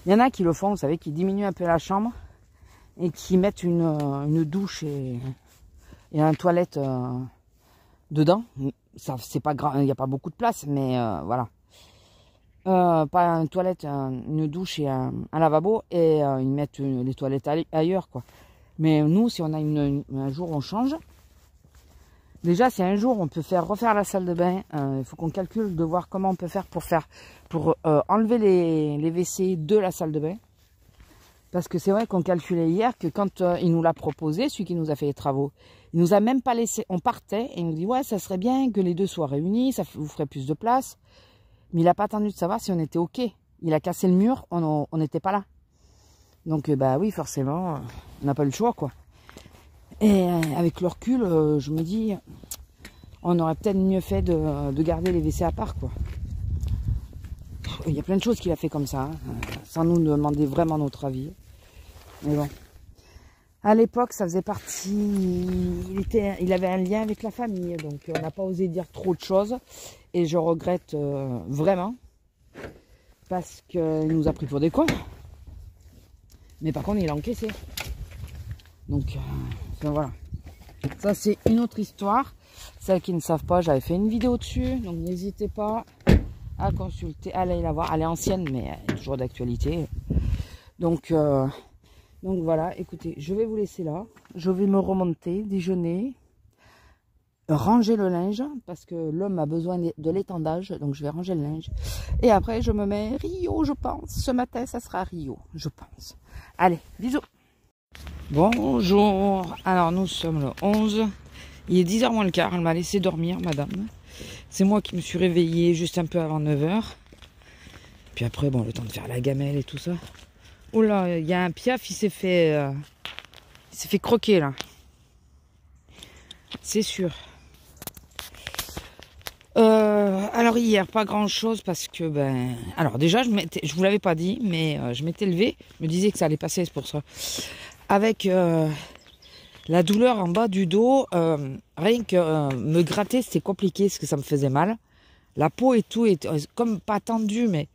Il y en a qui le font, vous savez, qui diminuent un peu la chambre et qui mettent une douche et une toilette dedans. Ça, c'est pas grand, il n'y a pas beaucoup de place, mais voilà. Pas une toilette, une douche et un lavabo, et ils mettent les toilettes ailleurs, quoi. Mais nous, si on a un jour on change, déjà si un jour on peut refaire la salle de bain, il faut qu'on calcule de voir comment on peut faire pour enlever les WC de la salle de bain. Parce que c'est vrai qu'on calculait hier que quand il nous l'a proposé, celui qui nous a fait les travaux, il nous a même pas laissé, on partait et il nous dit ouais, ça serait bien que les deux soient réunis, ça vous ferait plus de place. Mais il n'a pas attendu de savoir si on était ok. Il a cassé le mur, on n'était pas là. Donc bah oui, forcément, on n'a pas eu le choix, quoi. Et avec le recul, je me dis, on aurait peut-être mieux fait de garder les WC à part, quoi. Il y a plein de choses qu'il a fait comme ça, hein, sans nous demander vraiment notre avis. Mais bon. À l'époque, ça faisait partie... Il avait un lien avec la famille, donc on n'a pas osé dire trop de choses. Et je regrette vraiment, parce qu'il nous a pris pour des cons. Mais par contre, il a encaissé. Donc, enfin, voilà. Ça, c'est une autre histoire. Celles qui ne savent pas, j'avais fait une vidéo dessus. Donc, n'hésitez pas à consulter, à aller la voir. Elle est ancienne, mais elle est toujours d'actualité. Donc voilà, écoutez, je vais vous laisser là. Je vais me remonter, déjeuner, ranger le linge, parce que l'homme a besoin de l'étendage. Donc, je vais ranger le linge. Et après, je me mets Rio, je pense. Ce matin, ça sera Rio, je pense. Allez, bisous. Bonjour. Alors, nous sommes le 11. Il est 10h moins le quart. Elle m'a laissé dormir, madame. C'est moi qui me suis réveillée juste un peu avant 9h. Puis après, bon, le temps de faire la gamelle et tout ça. Oh là, il y a un piaf, il s'est fait croquer, là. C'est sûr. Alors hier, pas grand chose parce que alors déjà je vous l'avais pas dit, mais je m'étais levée, je me disais que ça allait passer, c'est pour ça. Avec la douleur en bas du dos, rien que me gratter c'était compliqué parce que ça me faisait mal. La peau et tout était comme pas tendue, mais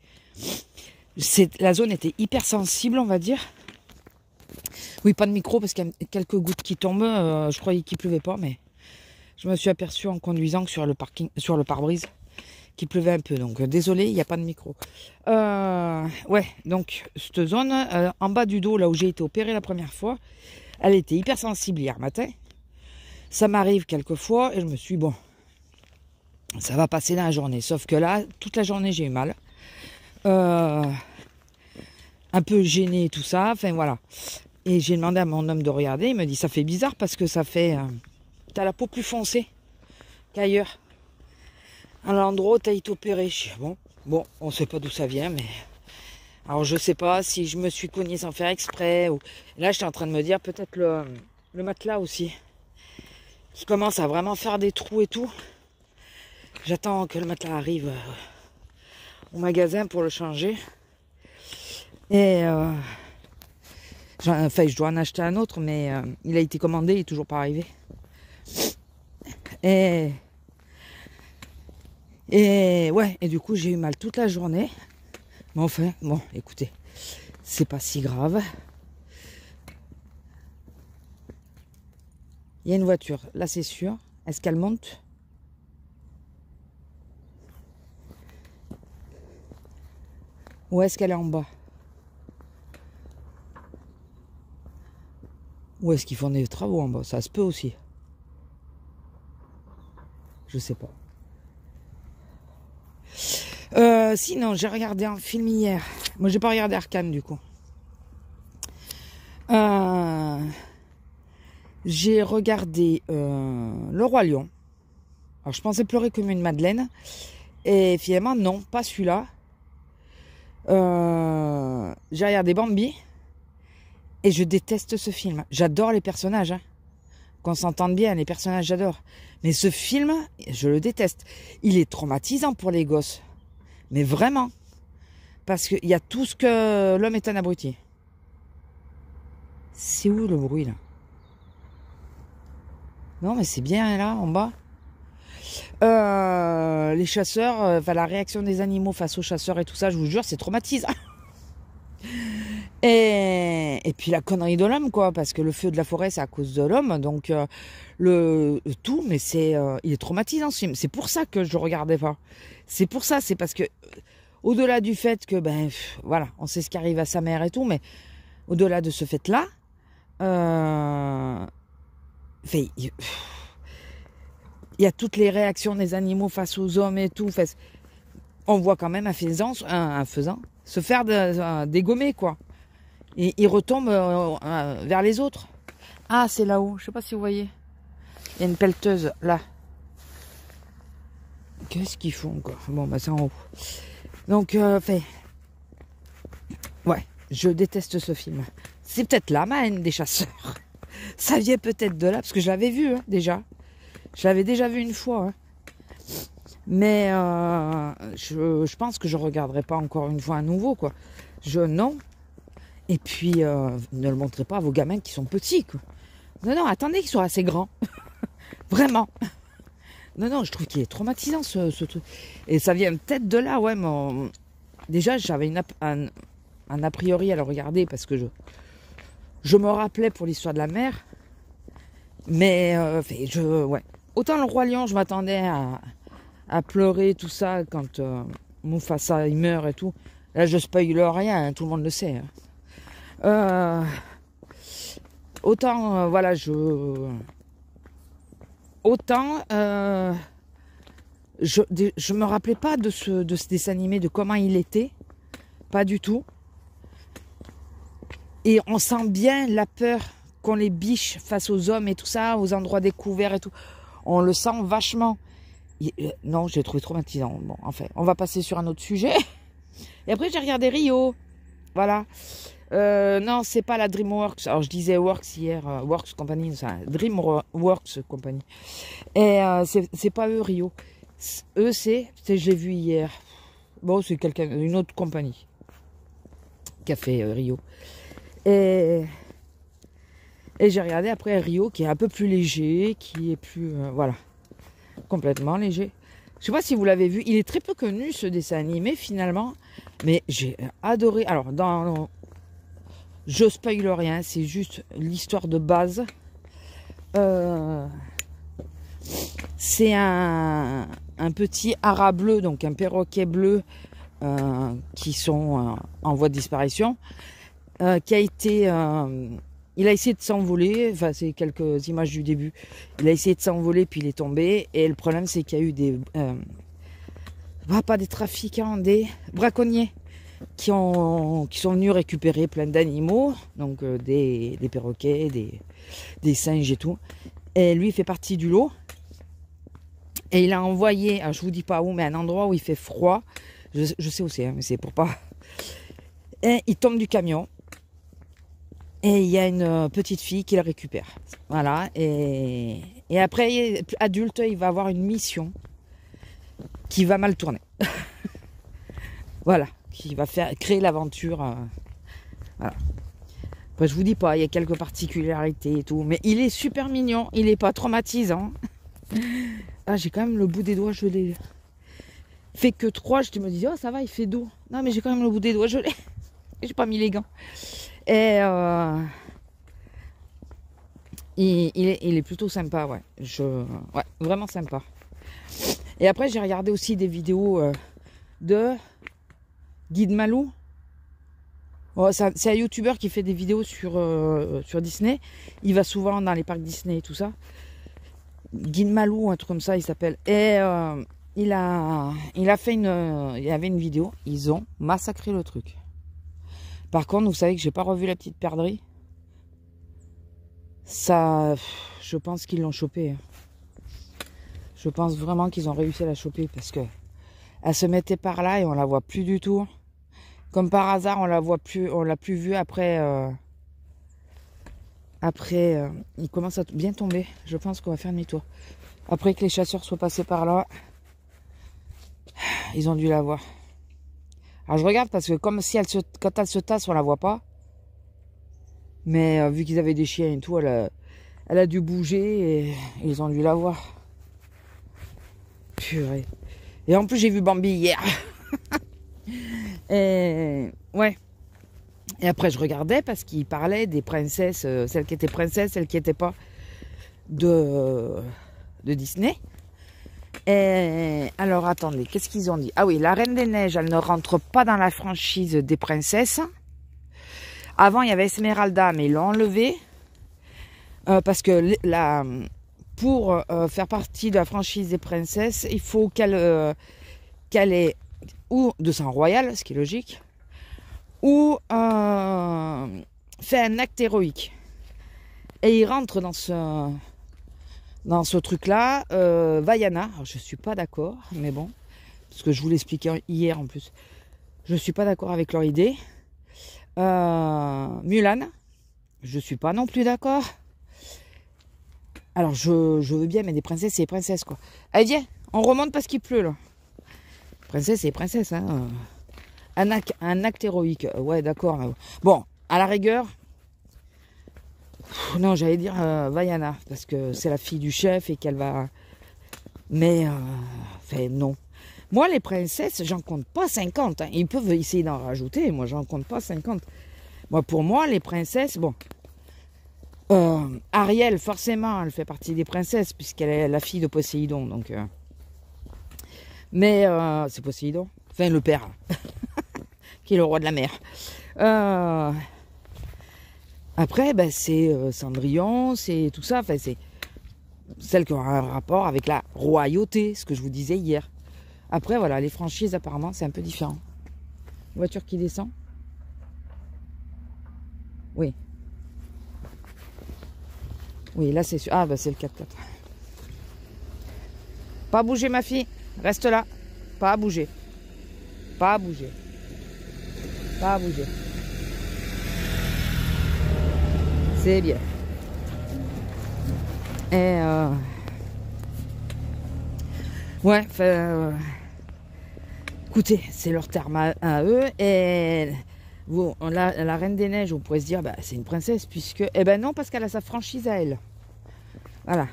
la zone était hyper sensible, on va dire. Oui, pas de micro parce qu'il y a quelques gouttes qui tombent. Je croyais qu'il pleuvait pas, mais je me suis aperçue en conduisant que sur le pare-brise, qu'il pleuvait un peu. Donc, désolé, il n'y a pas de micro. Ouais, donc, cette zone, en bas du dos, là où j'ai été opérée la première fois, elle était hypersensible hier matin. Ça m'arrive quelquefois et je me suis dit, bon, ça va passer dans la journée. Sauf que là, toute la journée, j'ai eu mal. Un peu gêné et tout ça. Enfin, voilà. Et j'ai demandé à mon homme de regarder. Il me dit, ça fait bizarre parce que ça fait... t'as la peau plus foncée qu'ailleurs. À l'endroit où t'as été opéré. Bon, on sait pas d'où ça vient, mais... Alors, je sais pas si je me suis cogné sans faire exprès. Ou... Là, j'étais en train de me dire, peut-être le matelas aussi. Qui commence à vraiment faire des trous et tout. J'attends que le matelas arrive au magasin pour le changer. Et... Enfin, je dois en acheter un autre, mais il a été commandé, il n'est toujours pas arrivé. Et ouais, et du coup, j'ai eu mal toute la journée. Mais enfin, bon, écoutez, c'est pas si grave. Il y a une voiture, là c'est sûr. Est-ce qu'elle monte? Ou est-ce qu'elle est en bas? Ou est-ce qu'ils font des travaux en bas? Ça se peut aussi. Je sais pas. Sinon, j'ai regardé un film hier. Moi, j'ai pas regardé Arcane, du coup. J'ai regardé Le Roi Lion. Alors, je pensais pleurer comme une madeleine. Et finalement, non, pas celui-là. J'ai regardé Bambi. Et je déteste ce film. J'adore les personnages. Hein. Qu'on s'entende bien, les personnages, j'adore. Mais ce film, je le déteste. Il est traumatisant pour les gosses. Mais vraiment. Parce qu'il y a tout ce que l'homme est un abruti. C'est où le bruit, là? Non, mais c'est bien, là, en bas. Les chasseurs, enfin, la réaction des animaux face aux chasseurs et tout ça, je vous jure, c'est traumatisant. Et puis la connerie de l'homme, quoi, parce que le feu de la forêt, c'est à cause de l'homme, donc tout, mais il est traumatisant ce film. C'est pour ça que je regardais pas. C'est pour ça, c'est parce que, au-delà du fait que, ben, voilà, on sait ce qui arrive à sa mère et tout, mais au-delà de ce fait-là, il y a toutes les réactions des animaux face aux hommes et tout. On voit quand même un faisan se faire dégommer, quoi. Et il retombe vers les autres. Ah, c'est là-haut. Je sais pas si vous voyez. Il y a une pelleteuse, là. Qu'est-ce qu'ils font, quoi? Bon, bah, c'est en haut. Donc, ouais, je déteste ce film. C'est peut-être là, ma haine des chasseurs. Ça vient peut-être de là, parce que je l'avais vu, hein, déjà. Je l'avais déjà vu une fois. Hein. Mais je pense que je regarderai pas encore une fois à nouveau, quoi. Non. Et puis, ne le montrez pas à vos gamins qui sont petits, quoi. Non, attendez qu'ils soient assez grands. Vraiment. Non, je trouve qu'il est traumatisant, ce truc. Et ça vient peut-être de là, ouais. Déjà, j'avais un a priori à le regarder parce que je me rappelais pour l'histoire de la mer. Mais, ouais. Autant le Roi Lion, je m'attendais à pleurer, tout ça, quand Mufasa, il meurt et tout. Là, je spoil rien, hein, tout le monde le sait. Hein. Autant, voilà, Autant, je me rappelais pas de ce dessin animé, de comment il était. Pas du tout. Et on sent bien la peur qu'ont les biches face aux hommes et tout ça, aux endroits découverts et tout. On le sent vachement. Non, j'ai trouvé traumatisant. Bon, enfin, on va passer sur un autre sujet. Et après, j'ai regardé Rio. Voilà. Non, c'est pas la DreamWorks. Alors, je disais Works hier. Works Company. C'est DreamWorks Company. Et c'est pas eux, Rio. Eux, je l'ai vu hier. Bon, c'est une autre compagnie qui a fait Rio. Et j'ai regardé après Rio, qui est un peu plus léger, qui est plus... voilà. Complètement léger. Je sais pas si vous l'avez vu. Il est très peu connu, ce dessin animé, finalement. Mais j'ai adoré. Alors, je spoil rien. C'est juste l'histoire de base. C'est un un petit ara bleu, donc un perroquet bleu, qui sont en voie de disparition, qui a été... il a essayé de s'envoler, enfin c'est quelques images du début, il a essayé de s'envoler puis il est tombé, et le problème c'est qu'il y a eu des... pas des trafiquants, des braconniers qui sont venus récupérer plein d'animaux, donc des perroquets, des singes et tout, et lui il fait partie du lot, et il a envoyé, alors je vous dis pas où, mais un endroit où il fait froid, je sais où c'est, hein, mais c'est pour pas... Et il tombe du camion, et il y a une petite fille qui le récupère. Voilà, et après, adulte, il va avoir une mission qui va mal tourner. Voilà, qui va créer l'aventure. Voilà. Après, je vous dis pas, il y a quelques particularités et tout, mais il est super mignon, il est pas traumatisant. Ah, j'ai quand même le bout des doigts gelé. Il fait que 3, je me dis, oh ça va, il fait doux. Non, mais j'ai quand même le bout des doigts gelé. J'ai pas mis les gants. Et il est plutôt sympa, ouais. Ouais, vraiment sympa. Et après, j'ai regardé aussi des vidéos de Guide Malou. Oh, c'est un youtubeur qui fait des vidéos sur Disney. Il va souvent dans les parcs Disney et tout ça. Guide Malou, un truc comme ça, il s'appelle. Et il a fait il y avait une vidéo. Ils ont massacré le truc. Par contre, vous savez que j'ai pas revu la petite perdrix. Ça, je pense qu'ils l'ont chopée. Je pense vraiment qu'ils ont réussi à la choper parce que elle se mettait par là et on la voit plus du tout. Comme par hasard, on l'a plus vue après. Il commence à bien tomber. Je pense qu'on va faire demi-tour. Après que les chasseurs soient passés par là, ils ont dû la voir. Alors je regarde parce que comme si quand elle se tasse, on la voit pas. Mais vu qu'ils avaient des chiens et tout, elle a dû bouger et ils ont dû la voir. Purée. Et en plus j'ai vu Bambi hier. Et ouais. Et après je regardais parce qu'il parlait des princesses, celles qui étaient princesses, celles qui n'étaient pas de Disney. Et alors attendez, qu'est-ce qu'ils ont dit? Ah oui, la Reine des Neiges, elle ne rentre pas dans la franchise des princesses. Avant, il y avait Esmeralda, mais ils l'ont enlevée. Parce que pour faire partie de la franchise des princesses, il faut qu'elle ait ou de sang royal, ce qui est logique, ou fait un acte héroïque. Et il rentre dans ce truc-là, Vaiana. Alors, je suis pas d'accord, mais bon, parce que je vous l'expliquais hier en plus. Je suis pas d'accord avec leur idée. Mulan, je suis pas non plus d'accord. Alors je veux bien, mais des princesses, c'est des princesses quoi. Allez viens, on remonte parce qu'il pleut là. Princesse, c'est princesse, hein. Un acte héroïque, ouais d'accord. Bon, à la rigueur, non j'allais dire Vaiana, parce que c'est la fille du chef et qu'elle va... Mais, enfin non. Moi les princesses, j'en compte pas 50. Hein. Ils peuvent essayer d'en rajouter, moi j'en compte pas 50. Moi pour moi les princesses, bon... Ariel, forcément, elle fait partie des princesses, puisqu'elle est la fille de Poséidon, donc... Mais, c'est Poséidon, enfin le père, qui est le roi de la mer. Après, ben, c'est Cendrillon, c'est tout ça, enfin c'est celle qui a un rapport avec la royauté, ce que je vous disais hier. Après, voilà, les franchises, apparemment, c'est un peu différent. Voiture qui descend. Oui. Oui, là, c'est sûr. Ah, bah, c'est le 4x4. Pas bouger, ma fille. Reste là. Pas à bouger. Pas à bouger. Pas à bouger. C'est bien. Et ouais, écoutez, c'est leur terme à eux. Et vous, la Reine des Neiges, on pourrait se dire, bah, c'est une princesse, puisque... Eh ben non, parce qu'elle a sa franchise à elle. Voilà.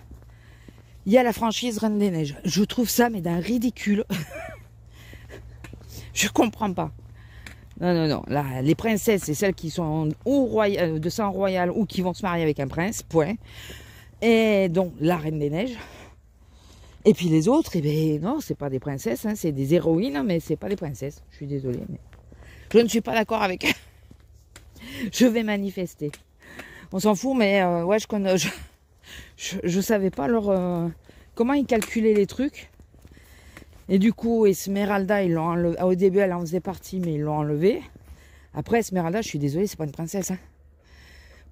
Il y a la franchise Reine des Neiges. Je trouve ça, mais d'un ridicule. Je comprends pas. Non, non, non. Là, les princesses, c'est celles qui sont ou de sang royal ou qui vont se marier avec un prince, point. Et donc, la Reine des Neiges. Et puis les autres, eh ben non, c'est pas des princesses, hein, c'est des héroïnes, mais c'est pas des princesses. Je suis désolée, mais je ne suis pas d'accord avec eux. Je vais manifester. On s'en fout, mais ouais, je savais pas leur comment ils calculaient les trucs. Et du coup, Esmeralda, ils l'ont enlevé. Au début, elle en faisait partie, mais ils l'ont enlevée. Après, Esmeralda, je suis désolée, c'est pas une princesse. Hein.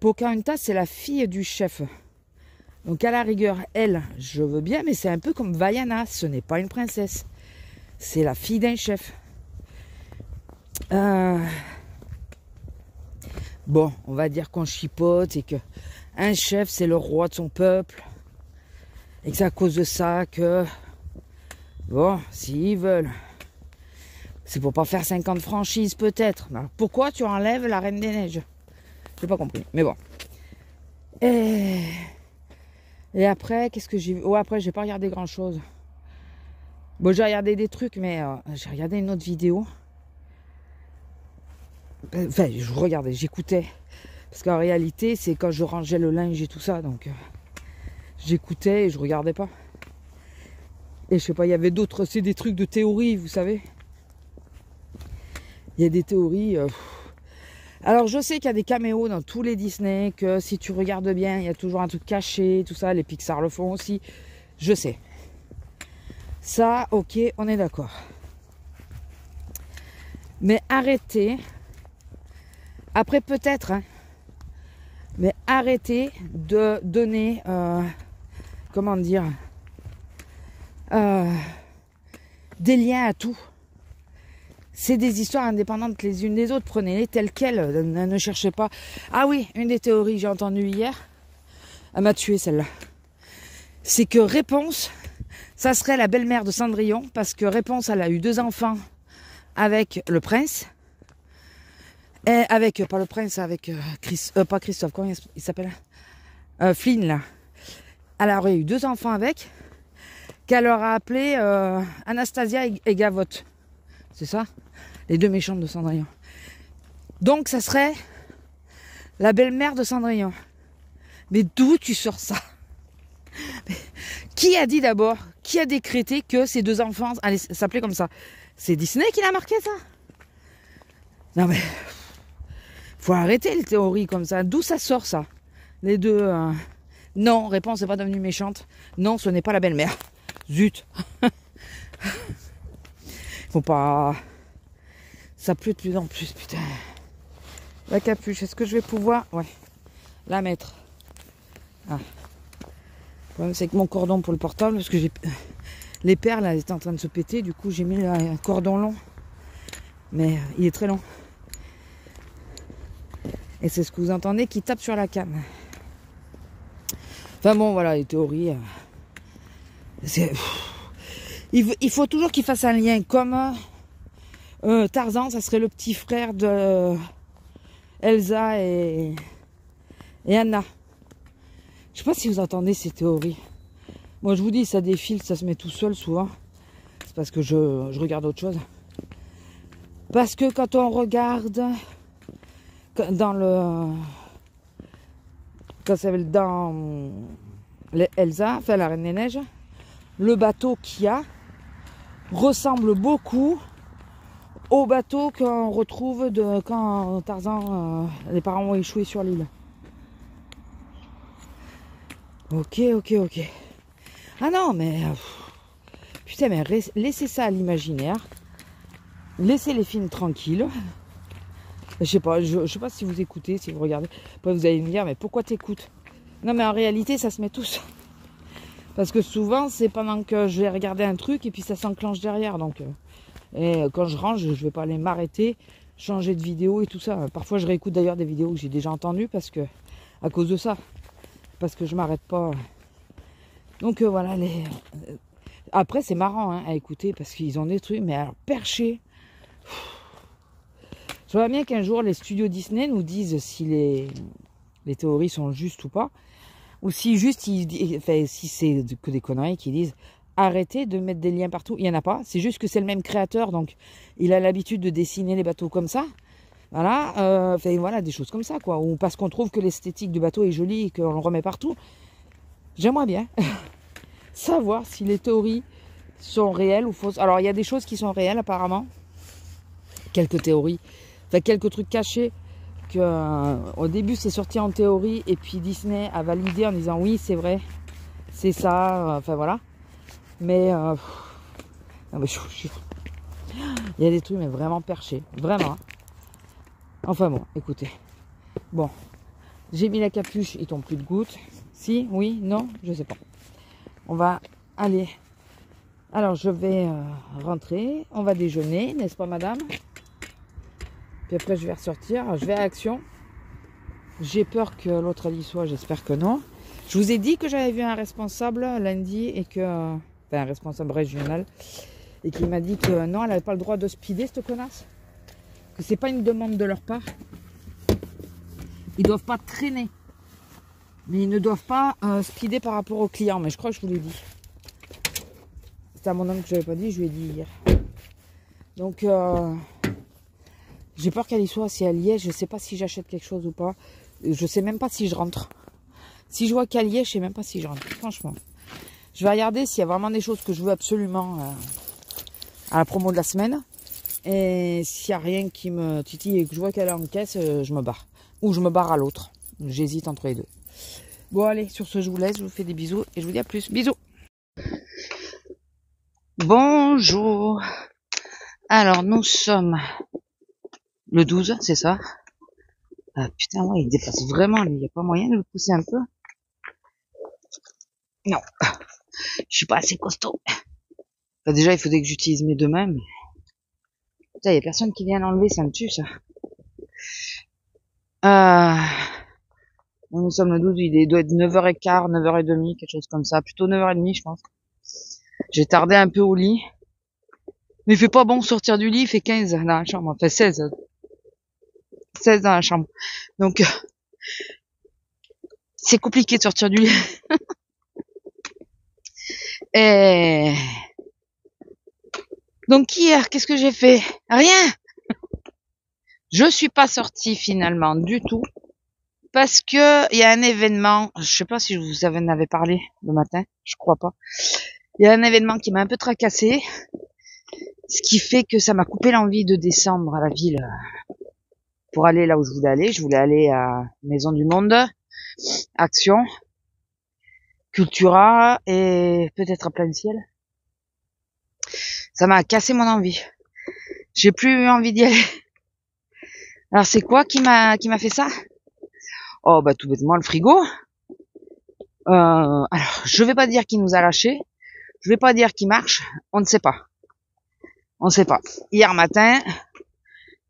Pocahontas, c'est la fille du chef. Donc à la rigueur, elle, je veux bien, mais c'est un peu comme Vaiana, ce n'est pas une princesse. C'est la fille d'un chef. Bon, on va dire qu'on chipote et que un chef, c'est le roi de son peuple. Et que c'est à cause de ça que... Bon, s'ils veulent. C'est pour pas faire 50 franchises peut-être. Alors, pourquoi tu enlèves la Reine des Neiges? J'ai pas compris, mais bon. Et après, qu'est-ce que j'ai vu? Ouais, après, j'ai pas regardé grand-chose. Bon, j'ai regardé des trucs, mais j'ai regardé une autre vidéo. Enfin, je regardais, j'écoutais. Parce qu'en réalité, c'est quand je rangeais le linge et tout ça. Donc, j'écoutais et je regardais pas. Et je sais pas, il y avait d'autres... C'est des trucs de théorie, vous savez. Il y a des théories... Alors, je sais qu'il y a des caméos dans tous les Disney, que si tu regardes bien, il y a toujours un truc caché, tout ça. Les Pixar le font aussi. Je sais. Ça, ok, on est d'accord. Mais arrêtez. Après, peut-être, hein, mais arrêtez de donner... comment dire... des liens à tout. C'est des histoires indépendantes les unes des autres. Prenez-les telles quelles. Ne cherchez pas. Ah oui, une des théories que j'ai entendues hier. Elle m'a tué celle-là. C'est que Réponse, ça serait la belle-mère de Cendrillon. Parce que Réponse, elle a eu 2 enfants avec le prince. Et avec, pas le prince, avec pas Christophe, comment il s'appelle Flynn, là. Elle aurait eu 2 enfants avec. Qu'elle leur a appelé Anastasia et Gavotte. C'est ça? Les 2 méchantes de Cendrillon. Donc, ça serait la belle-mère de Cendrillon. Mais d'où tu sors ça? Mais qui a dit d'abord? Qui a décrété que ces 2 enfants allaient s'appeler comme ça? C'est Disney qui l'a marqué, ça? Non, mais... faut arrêter les théories comme ça. D'où ça sort, ça? Les 2... Non, Réponse n'est pas devenue méchante. Non, ce n'est pas la belle-mère. Zut. Faut pas... Ça pleut de plus en plus, putain. La capuche, est-ce que je vais pouvoir... Ouais. La mettre. Ah. Le problème, c'est que mon cordon pour le portable, parce que j'ai... Les perles, elles étaient en train de se péter. Du coup, j'ai mis un cordon long. Mais il est très long. Et c'est ce que vous entendez qui tape sur la canne. Enfin bon, voilà, les théories... Il faut toujours qu'il fasse un lien. Comme Tarzan, ça serait le petit frère de Elsa et Anna. Je sais pas si vous entendez ces théories. Moi, je vous dis, ça défile, ça se met tout seul souvent. C'est parce que je regarde autre chose. Parce que quand on regarde dans le... Quand ça s'appelle dans Elsa, enfin la Reine des Neiges, le bateau qu'il y a ressemble beaucoup au bateau qu'on retrouve quand Tarzan, les parents ont échoué sur l'île. Ok. Ah non, mais... putain, mais laissez ça à l'imaginaire. Laissez les films tranquilles. Je sais pas si vous écoutez, si vous regardez. Après, vous allez me dire, mais pourquoi t'écoutes? Non, mais en réalité, ça se met tous. Parce que souvent, c'est pendant que je vais regarder un truc et puis ça s'enclenche derrière. Donc, et quand je range, je vais pas aller m'arrêter, changer de vidéo et tout ça. Parfois, je réécoute d'ailleurs des vidéos que j'ai déjà entendues parce que, à cause de ça. Parce que je m'arrête pas. Donc, voilà. Après, c'est marrant hein, à écouter parce qu'ils ont des trucs, mais alors perchés. Je vois bien qu'un jour, les studios Disney nous disent si les théories sont justes ou pas. Ou si juste, si c'est que des conneries qui disent arrêtez de mettre des liens partout. Il n'y en a pas. C'est juste que c'est le même créateur. Donc, il a l'habitude de dessiner les bateaux comme ça. Voilà. Voilà, des choses comme ça, quoi. Ou parce qu'on trouve que l'esthétique du bateau est jolie et qu'on le remet partout. J'aimerais bien. savoir si les théories sont réelles ou fausses. Alors, il y a des choses qui sont réelles apparemment. Quelques théories. Enfin, quelques trucs cachés. Au début, c'est sorti en théorie. Et puis Disney a validé en disant oui, c'est vrai. C'est ça. Enfin, voilà. Mais... non, mais il y a des trucs mais vraiment perchés. Vraiment. Enfin bon, écoutez. Bon. J'ai mis la capuche. Il tombe plus de gouttes. Si, oui, non, je sais pas. On va aller. Alors, je vais rentrer. On va déjeuner, n'est-ce pas, madame? Puis après, je vais ressortir. Je vais à Action. J'ai peur que l'autre y soit. J'espère que non. Je vous ai dit que j'avais vu un responsable lundi et que... Enfin, un responsable régional. Et qui m'a dit que non, elle n'avait pas le droit de speeder, cette connasse. Que c'est pas une demande de leur part. Ils doivent pas traîner. Mais ils ne doivent pas speeder par rapport aux clients. Mais je crois que je vous l'ai dit. C'était à mon homme que je n'avais pas dit, je lui ai dit hier. Donc, j'ai peur qu'elle y soit. Si elle y est, je ne sais pas si j'achète quelque chose ou pas. Je ne sais même pas si je rentre. Si je vois qu'elle y est, je ne sais même pas si je rentre. Franchement. Je vais regarder s'il y a vraiment des choses que je veux absolument à la promo de la semaine. Et s'il n'y a rien qui me titille et que je vois qu'elle est en caisse, je me barre. Ou je me barre à l'autre. J'hésite entre les deux. Bon, allez, sur ce, je vous laisse. Je vous fais des bisous et je vous dis à plus. Bisous. Bonjour. Alors, nous sommes le 12, c'est ça? Ah, putain, ouais, il dépasse vraiment, lui. Il n'y a pas moyen de le pousser un peu? Non. Je suis pas assez costaud. Enfin, déjà, il faudrait que j'utilise mes deux mains, mais... Putain, il n'y a personne qui vient l'enlever, ça me tue, ça. Nous sommes le 12, il doit être 9h15, 9h30, quelque chose comme ça. Plutôt 9h30, je pense. J'ai tardé un peu au lit. Mais il fait pas bon sortir du lit, il fait 15 dans la chambre. Enfin, 16. 16 dans la chambre. Donc, c'est compliqué de sortir du lit. Et... Donc, hier, qu'est-ce que j'ai fait? Rien! Je suis pas sortie finalement du tout. Parce que il y a un événement, je sais pas si je vous en avais parlé le matin, je crois pas. Il y a un événement qui m'a un peu tracassé. Ce qui fait que ça m'a coupé l'envie de descendre à la ville pour aller là où je voulais aller. Je voulais aller à Maison du Monde, Action, Cultura et peut-être à Plein Ciel. Ça m'a cassé mon envie. J'ai plus eu envie d'y aller. Alors c'est quoi qui m'a fait ça? Oh bah tout bêtement le frigo. Alors je vais pas dire qu'il nous a lâchés. Je vais pas dire qu'il marche. On ne sait pas. On sait pas. Hier matin,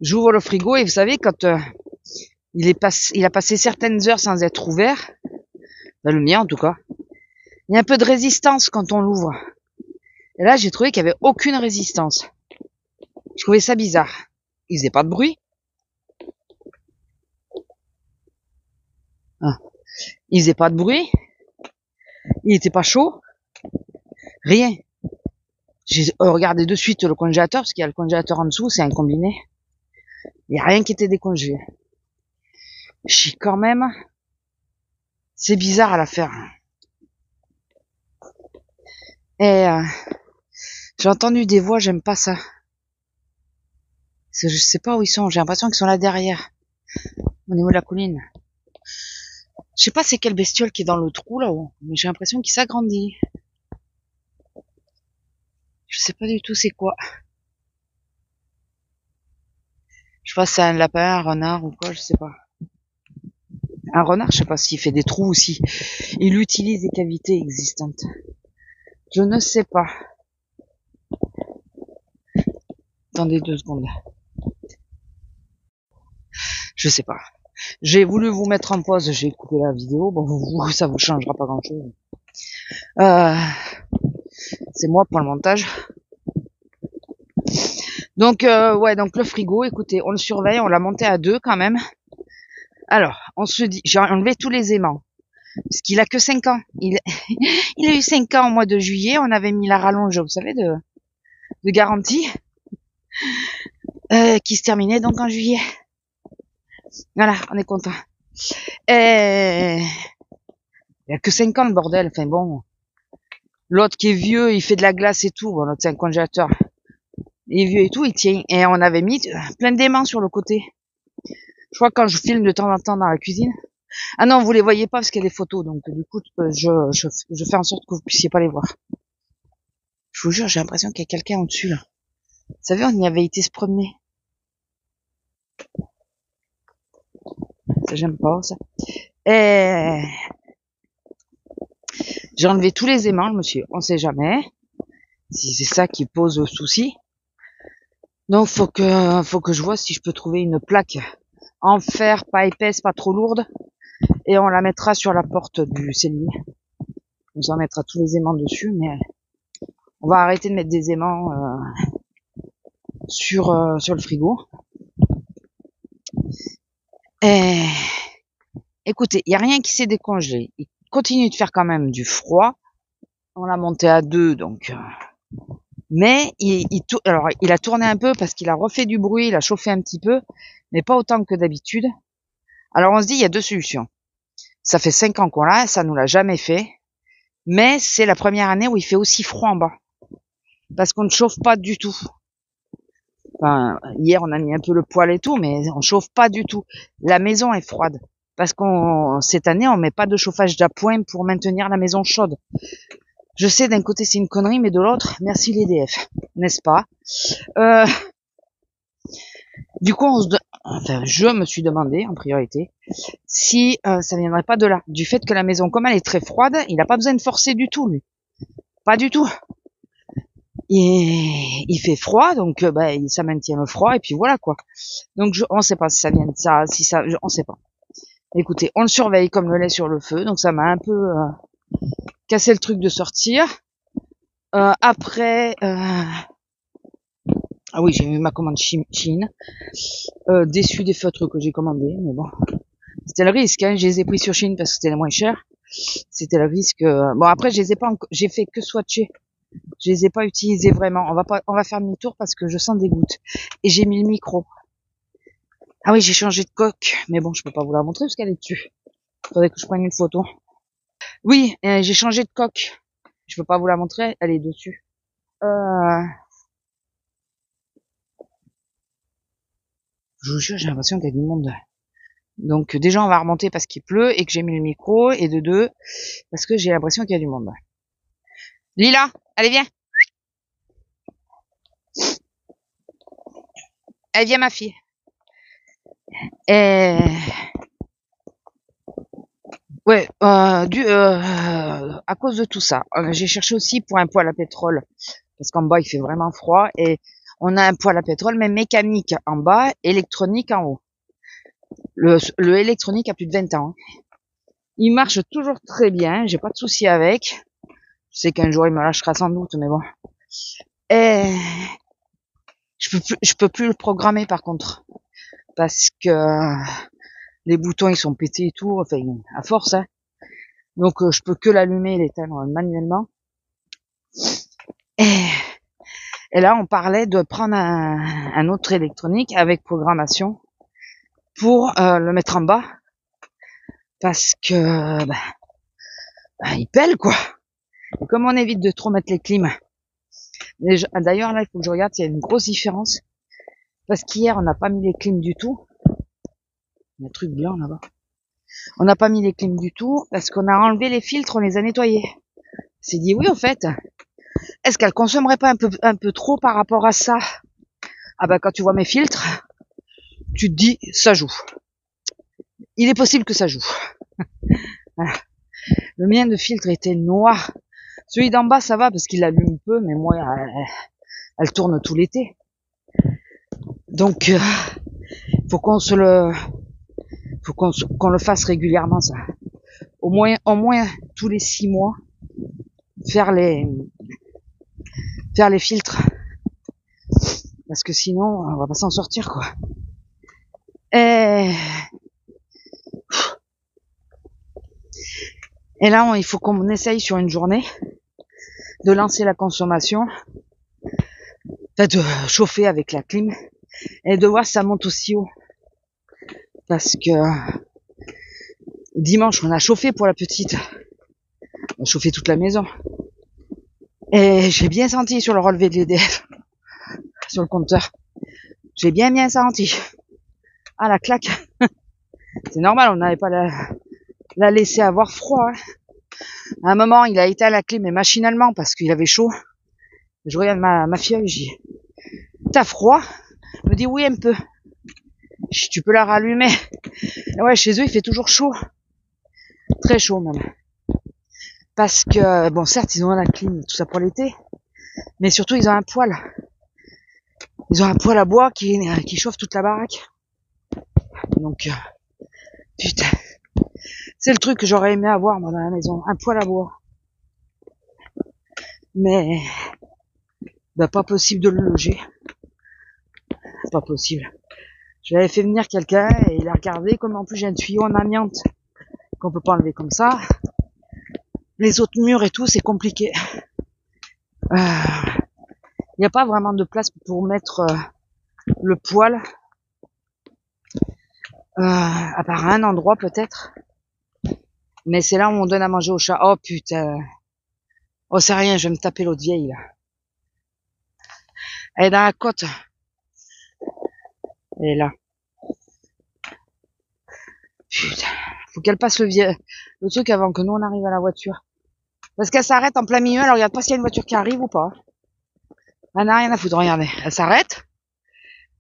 j'ouvre le frigo et vous savez quand il a passé certaines heures sans être ouvert, ben, le mien en tout cas, il y a un peu de résistance quand on l'ouvre. Et là, j'ai trouvé qu'il y avait aucune résistance. Je trouvais ça bizarre. Il faisait pas de bruit. Ah. Il faisait pas de bruit. Il était pas chaud. Rien. J'ai regardé de suite le congélateur, parce qu'il y a le congélateur en dessous, c'est un combiné. Il y a rien qui était décongelé. Quand même, c'est bizarre à la faire. Et j'ai entendu des voix, j'aime pas ça. Parce que je sais pas où ils sont, j'ai l'impression qu'ils sont là derrière, au niveau de la colline. Je sais pas c'est quelle bestiole qui est dans le trou là-haut, mais j'ai l'impression qu'il s'agrandit. Je sais pas du tout c'est quoi. Je sais pas si c'est un lapin, un renard ou quoi, je sais pas. Un renard, je sais pas s'il fait des trous ou si il utilise des cavités existantes. Je ne sais pas. Attendez 2 secondes. Je sais pas. J'ai voulu vous mettre en pause, j'ai coupé la vidéo. Bon, ça vous changera pas grand-chose. C'est moi pour le montage. Donc, ouais, donc le frigo, écoutez, on le surveille, on l'a monté à 2 quand même. Alors, on se dit, j'ai enlevé tous les aimants. Parce qu'il a que 5 ans. Il a eu 5 ans au mois de juillet. On avait mis la rallonge, vous savez, de garantie. Qui se terminait donc en juillet. Voilà, on est content. Il a que 5 ans le bordel. Enfin bon. L'autre qui est vieux, il fait de la glace et tout. Bon, l'autre c'est un congélateur. Il est vieux et tout, il tient. Et on avait mis plein d'aimants sur le côté. Je crois que quand je filme de temps en temps dans la cuisine. Ah non, vous les voyez pas parce qu'il y a des photos. Donc du coup, je fais en sorte que vous puissiez pas les voir. Je vous jure, j'ai l'impression qu'il y a quelqu'un au-dessus là. Vous savez, on y avait été se promener. Ça, j'aime pas ça. Et j'ai enlevé tous les aimants, je me suis dit, on sait jamais si c'est ça qui pose souci. Donc faut que je vois si je peux trouver une plaque en fer, pas épaisse, pas trop lourde, et on la mettra sur la porte du cellier. On mettra tous les aimants dessus, mais on va arrêter de mettre des aimants sur le frigo. Et écoutez, il y a rien qui s'est décongelé. Il continue de faire quand même du froid. On l'a monté à 2, donc. Mais alors il a tourné un peu parce qu'il a refait du bruit, il a chauffé un petit peu, mais pas autant que d'habitude. Alors on se dit, il y a 2 solutions. Ça fait 5 ans qu'on l'a, ça nous l'a jamais fait. Mais c'est la première année où il fait aussi froid en bas. Parce qu'on ne chauffe pas du tout. Enfin, hier on a mis un peu le poêle et tout, mais on chauffe pas du tout. La maison est froide. Parce cette année, on met pas de chauffage d'appoint pour maintenir la maison chaude. Je sais, d'un côté c'est une connerie, mais de l'autre, merci l'EDF, n'est-ce pas? Du coup, je me suis demandé en priorité si ça viendrait pas de là, du fait que la maison, comme elle est très froide, il n'a pas besoin de forcer du tout, lui, pas du tout. Il fait froid, donc ça maintient le froid et puis voilà quoi. Donc on sait pas si ça vient de ça, on sait pas. Écoutez, on le surveille comme le lait sur le feu, donc ça m'a un peu cassé le truc de sortir. Après. Ah oui, j'ai eu ma commande Chine. Déçu des feutres que j'ai commandés, mais bon. C'était le risque, hein. Je les ai pris sur Chine parce que c'était les moins chers. C'était le risque. Bon, après, je les ai pas j'ai fait que swatcher. Je les ai pas utilisés vraiment. On va faire demi-tour parce que je sens des gouttes. Et j'ai mis le micro. Ah oui, j'ai changé de coque. Mais bon, je peux pas vous la montrer parce qu'elle est dessus. Faudrait que je prenne une photo. Oui, j'ai changé de coque. Je peux pas vous la montrer, elle est dessus. Je vous jure, j'ai l'impression qu'il y a du monde. Donc déjà, on va remonter parce qu'il pleut et que j'ai mis le micro. Et de 2, parce que j'ai l'impression qu'il y a du monde. Lila, allez, viens. Elle vient, ma fille. Et... ouais, à cause de tout ça, j'ai cherché aussi pour un poêle à pétrole. Parce qu'en bas, il fait vraiment froid. Et on a un poêle à pétrole, mais mécanique en bas, électronique en haut. Le électronique a plus de 20 ans. Il marche toujours très bien, j'ai pas de souci avec. Je sais qu'un jour il me lâchera sans doute, mais bon. Et je peux plus le programmer par contre, parce que les boutons ils sont pétés et tout, enfin à force. Hein. Donc je peux que l'allumer et l'éteindre manuellement. Et là on parlait de prendre un autre électronique avec programmation pour le mettre en bas, parce que il pèle quoi. Et comme on évite de trop mettre les clims. D'ailleurs, là, il faut que je regarde s'il y a une grosse différence. Parce qu'hier, on n'a pas mis les clims du tout. Il y a un truc blanc là-bas. On n'a pas mis les clims du tout parce qu'on a enlevé les filtres, on les a nettoyés. On s'est dit, oui, en fait, est-ce qu'elle consommerait pas un peu trop par rapport à ça? Ah ben, quand tu vois mes filtres, tu te dis, ça joue. Il est possible que ça joue. Voilà. Le mien de filtre était noir. Celui d'en bas, ça va parce qu'il allume peu, mais moi, elle tourne tout l'été. Donc, faut qu'on le fasse régulièrement, ça. Au moins tous les 6 mois, faire les filtres. Parce que sinon, on va pas s'en sortir, quoi. Et là, il faut qu'on essaye sur une journée de lancer la consommation, de chauffer avec la clim et de voir si ça monte aussi haut. Parce que dimanche, on a chauffé pour la petite. On a chauffé toute la maison. Et j'ai bien senti sur le relevé de l'EDF, sur le compteur. J'ai bien senti. Ah, la claque. C'est normal, on n'avait pas la laisser avoir froid. Hein. À un moment, il a éteint la clé, mais machinalement, parce qu'il avait chaud. Je regarde ma fille, je dis, t'as froid? Elle me dit, oui, un peu. Je dis, tu peux la rallumer. Et ouais, chez eux, il fait toujours chaud. Très chaud, même. Parce que, bon, certes, ils ont la clim, tout ça pour l'été. Mais surtout, ils ont un poêle. Ils ont un poêle à bois qui chauffe toute la baraque. Donc, putain. C'est le truc que j'aurais aimé avoir, moi, dans la maison. Un poêle à bois. Mais, bah, pas possible de le loger. Pas possible. J'avais fait venir quelqu'un et il a regardé, comme en plus j'ai un tuyau en amiante qu'on peut pas enlever comme ça. Les autres murs et tout, c'est compliqué. Il n'y a pas vraiment de place pour mettre le poêle. À part un endroit peut-être. Mais c'est là où on donne à manger au chat. Oh putain. Oh c'est rien, je vais me taper l'autre vieille là. Elle est dans la côte. Elle est là. Putain. Faut qu'elle passe le truc avant que nous on arrive à la voiture. Parce qu'elle s'arrête en plein milieu, elle regarde pas s'il y a une voiture qui arrive ou pas. Elle n'a rien à foutre, regardez. Elle s'arrête.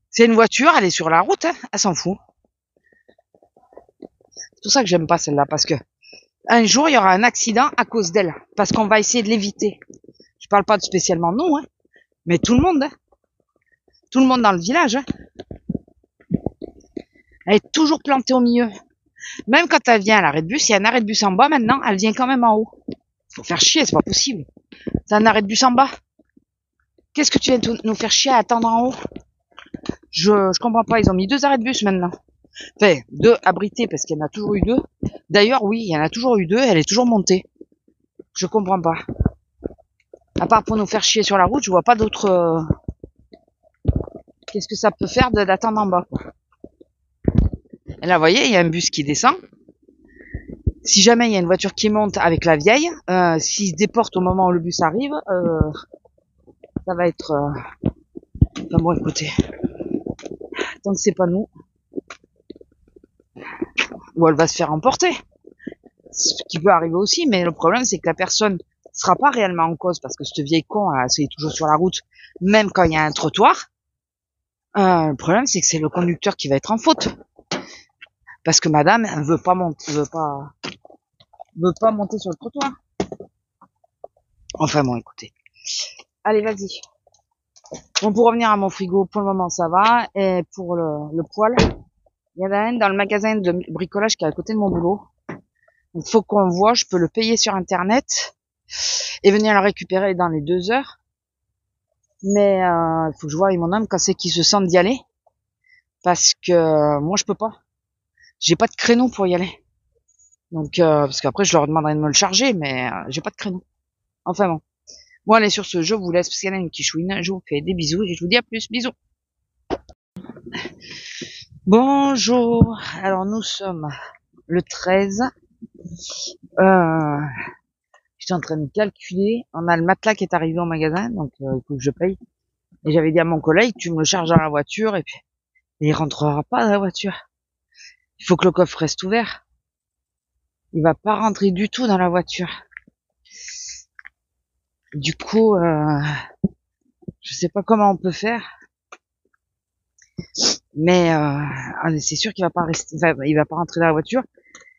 C'est une voiture, elle est sur la route, hein. Elle s'en fout. C'est pour ça que j'aime pas celle-là, parce que un jour il y aura un accident à cause d'elle, parce qu'on va essayer de l'éviter. Je parle pas de spécialement nous, hein, mais tout le monde, hein. Tout le monde dans le village. Hein. Elle est toujours plantée au milieu. Même quand elle vient à l'arrêt de bus, il y a un arrêt de bus en bas maintenant, elle vient quand même en haut. Faut faire chier, c'est pas possible. C'est un arrêt de bus en bas. Qu'est-ce que tu viens de nous faire chier à attendre en haut? Je comprends pas, ils ont mis 2 arrêts de bus maintenant. Enfin, 2 abrités parce qu'il y en a toujours eu 2. D'ailleurs, oui, il y en a toujours eu 2, elle est toujours montée. Je comprends pas. À part pour nous faire chier sur la route, je vois pas d'autre... Qu'est-ce que ça peut faire d'attendre en bas, quoi. Et là, vous voyez, il y a un bus qui descend. Si jamais il y a une voiture qui monte avec la vieille, s'il se déporte au moment où le bus arrive, ça va être... Enfin bon, écoutez. Tant que c'est pas nous. Ou elle va se faire emporter. Ce qui peut arriver aussi, mais le problème c'est que la personne sera pas réellement en cause parce que cette vieille con, elle est toujours sur la route, même quand il y a un trottoir. Le problème c'est que c'est le conducteur qui va être en faute. Parce que madame, elle veut pas monter sur le trottoir. Enfin bon, écoutez. Allez, vas-y. Bon, pour revenir à mon frigo, pour le moment ça va. Et pour le poêle, il y en a un dans le magasin de bricolage qui est à côté de mon boulot. Il faut qu'on voit, je peux le payer sur internet et venir le récupérer dans les 2 heures. Mais il faut que je voie avec mon homme quand c'est qu'il se sent d'y aller. Parce que moi je peux pas. J'ai pas de créneau pour y aller. Donc parce qu'après je leur demanderai de me le charger, mais j'ai pas de créneau. Enfin bon. Bon allez, sur ce, je vous laisse parce qu'il y en a une qui chouine. Je vous fais des bisous et je vous dis à plus. Bisous. Bonjour. Alors nous sommes le 13. J'étais en train de calculer. On a le matelas qui est arrivé au magasin, donc il faut que je paye. Et j'avais dit à mon collègue, tu me le charges dans la voiture et puis il rentrera pas dans la voiture. Il faut que le coffre reste ouvert. Il va pas rentrer du tout dans la voiture. Du coup, je sais pas comment on peut faire, mais c'est sûr qu'il va pas rester, il va pas rentrer dans la voiture.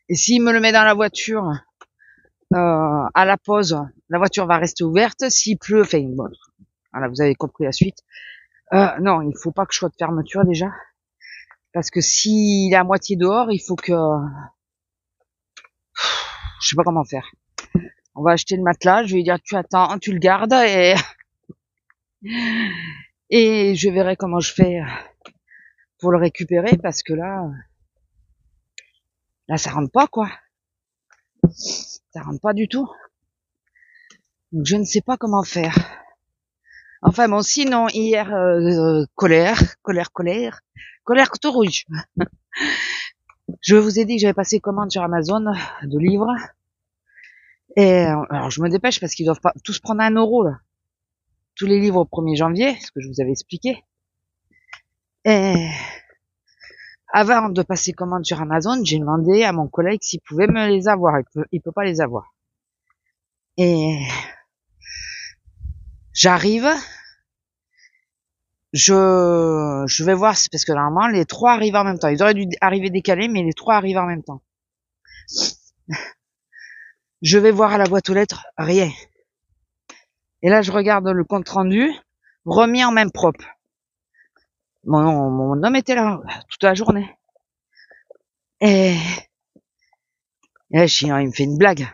Et s'il me le met dans la voiture à la pause, la voiture va rester ouverte. S'il pleut, enfin bon, voilà, vous avez compris la suite. Non, il faut pas que je sois de fermeture déjà, parce que s'il est à moitié dehors, il faut que, je sais pas comment faire. On va acheter le matelas, je vais lui dire tu attends, tu le gardes et je verrai comment je fais pour le récupérer parce que là ça rentre pas quoi. Ça rentre pas du tout. Donc je ne sais pas comment faire. Enfin bon, sinon hier colère tout rouge. Je vous ai dit que j'avais passé commande sur Amazon de livres Et alors je me dépêche parce qu'ils doivent pas tous prendre 1 € là. Tous les livres au 1er janvier, ce que je vous avais expliqué. Et avant de passer commande sur Amazon, j'ai demandé à mon collègue s'il pouvait me les avoir. Il peut pas les avoir. Et j'arrive, je vais voir, parce que normalement les 3 arrivent en même temps. Ils auraient dû arriver décalés, mais les 3 arrivent en même temps. Je vais voir à la boîte aux lettres, rien. Et là, je regarde le compte rendu, remis en main propre. Mon homme était là toute la journée. Et là, il me fait une blague.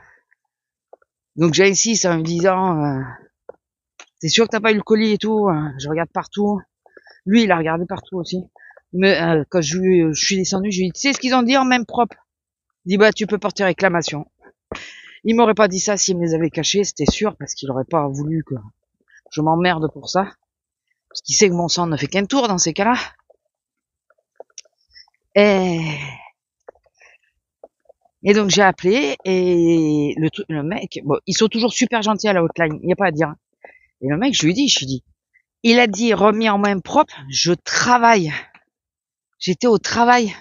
Donc j'insiste en me disant, t'es sûr que t'as pas eu le colis et tout? Je regarde partout. Lui, il a regardé partout aussi. Mais quand je suis descendu, je lui ai dit, tu sais ce qu'ils ont dit en main propre? Il dit, bah tu peux porter réclamation. Il m'aurait pas dit ça s'il me les avait cachés, c'était sûr, parce qu'il aurait pas voulu que je m'emmerde pour ça. Parce qu'il sait que mon sang ne fait qu'un tour dans ces cas-là. Et donc j'ai appelé, et le mec, bon, ils sont toujours super gentils à la hotline, il n'y a pas à dire. Et le mec, je lui dis, il a dit remis en main propre, je travaille. J'étais au travail.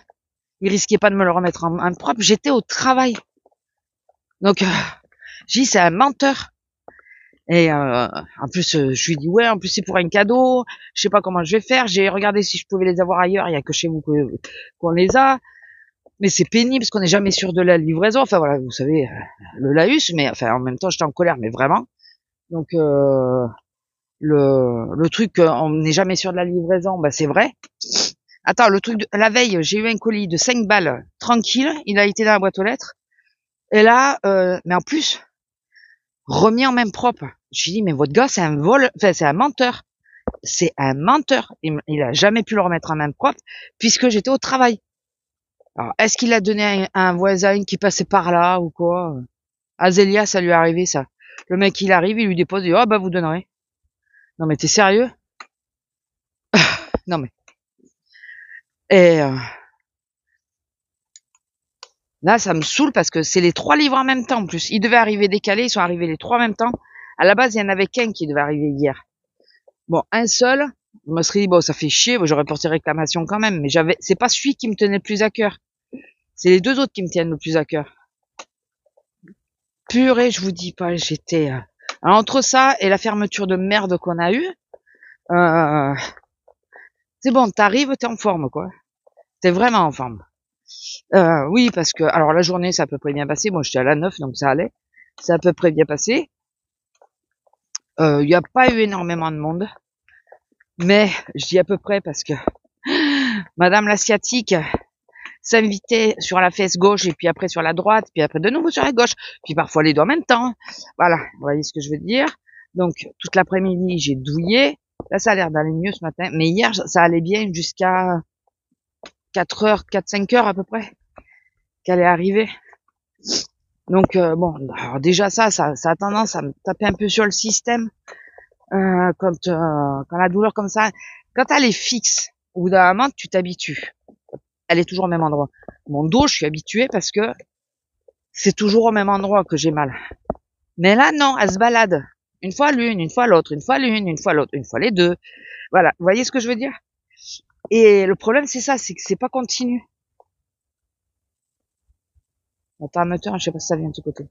Il risquait pas de me le remettre en main propre, j'étais au travail. Donc, j'ai dit, c'est un menteur. Et en plus, je lui dis, ouais, en plus c'est pour un cadeau, je sais pas comment je vais faire, j'ai regardé si je pouvais les avoir ailleurs, il y a que chez vous qu'on les a. Mais c'est pénible parce qu'on n'est jamais sûr de la livraison. Enfin voilà, vous savez, le laïus, mais enfin en même temps j'étais en colère, mais vraiment. Donc le truc, on n'est jamais sûr de la livraison, bah c'est vrai. Attends, le truc la veille, j'ai eu un colis de 5 balles, tranquille, il a été dans la boîte aux lettres. Et là, mais en plus, remis en main propre. Je lui dis, mais votre gars, c'est un enfin c'est un menteur. C'est un menteur. Il a jamais pu le remettre en main propre puisque j'étais au travail. Alors, est-ce qu'il l'a donné à un voisin qui passait par là ou quoi? Azélia, ça lui est arrivé, ça. Le mec, il arrive, il lui dépose, il dit, oh, bah, vous donnerez. Non, mais t'es sérieux? Non, mais. Et là, ça me saoule parce que c'est les 3 livres en même temps, en plus. Ils devaient arriver décalés, ils sont arrivés les 3 en même temps. À la base, il y en avait qu'un qui devait arriver hier. Bon, un seul, je me serais dit, bon, ça fait chier, bon, j'aurais porté réclamation quand même, mais c'est pas celui qui me tenait le plus à cœur. C'est les 2 autres qui me tiennent le plus à cœur. Purée, je vous dis pas, j'étais... Alors, entre ça et la fermeture de merde qu'on a eue, c'est bon, t'arrives, t'es en forme, quoi. T'es vraiment en forme. Oui, parce que... Alors, la journée, c'est à peu près bien passé. Moi, j'étais à la 9, donc ça allait. C'est à peu près bien passé. Il n'y a pas eu énormément de monde. Mais, je dis à peu près parce que Madame l'Asiatique s'invitait sur la fesse gauche et puis après sur la droite, puis après de nouveau sur la gauche, puis parfois les deux en même temps. Voilà, vous voyez ce que je veux dire. Donc toute l'après-midi j'ai douillé. Là ça a l'air d'aller mieux ce matin, mais hier ça allait bien jusqu'à 4-5 heures à peu près qu'elle est arrivée. Donc bon, alors déjà ça a tendance à me taper un peu sur le système quand la douleur comme ça, quand elle est fixe, au bout d'un moment tu t'habitues. Elle est toujours au même endroit. Mon dos, je suis habituée parce que c'est toujours au même endroit que j'ai mal. Mais là, non, elle se balade. Une fois l'une, une fois l'autre, une fois l'une, une fois l'autre, une fois les deux. Voilà, vous voyez ce que je veux dire? Et le problème, c'est ça, c'est que c'est pas continu. Attends, je sais pas si ça vient de ce côté.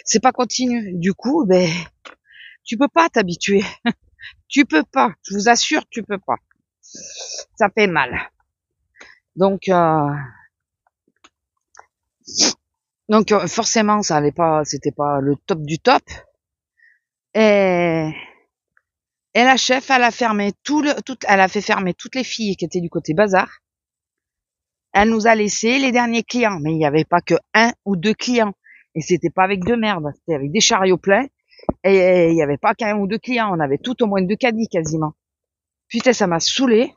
C'est pas continu. Du coup, ben, tu peux pas t'habituer. Tu peux pas. Je vous assure, tu peux pas. Ça fait mal. Donc forcément, ça allait pas, c'était pas le top du top. Et la chef, elle a fermé elle a fait fermer toutes les filles qui étaient du côté bazar. Elle nous a laissé les derniers clients, mais il n'y avait pas que 1 ou 2 clients. Et c'était pas avec de merde, c'était avec des chariots pleins. Et il n'y avait pas qu'un ou 2 clients, on avait tout au moins 2 caddies quasiment. Putain, ça m'a saoulé.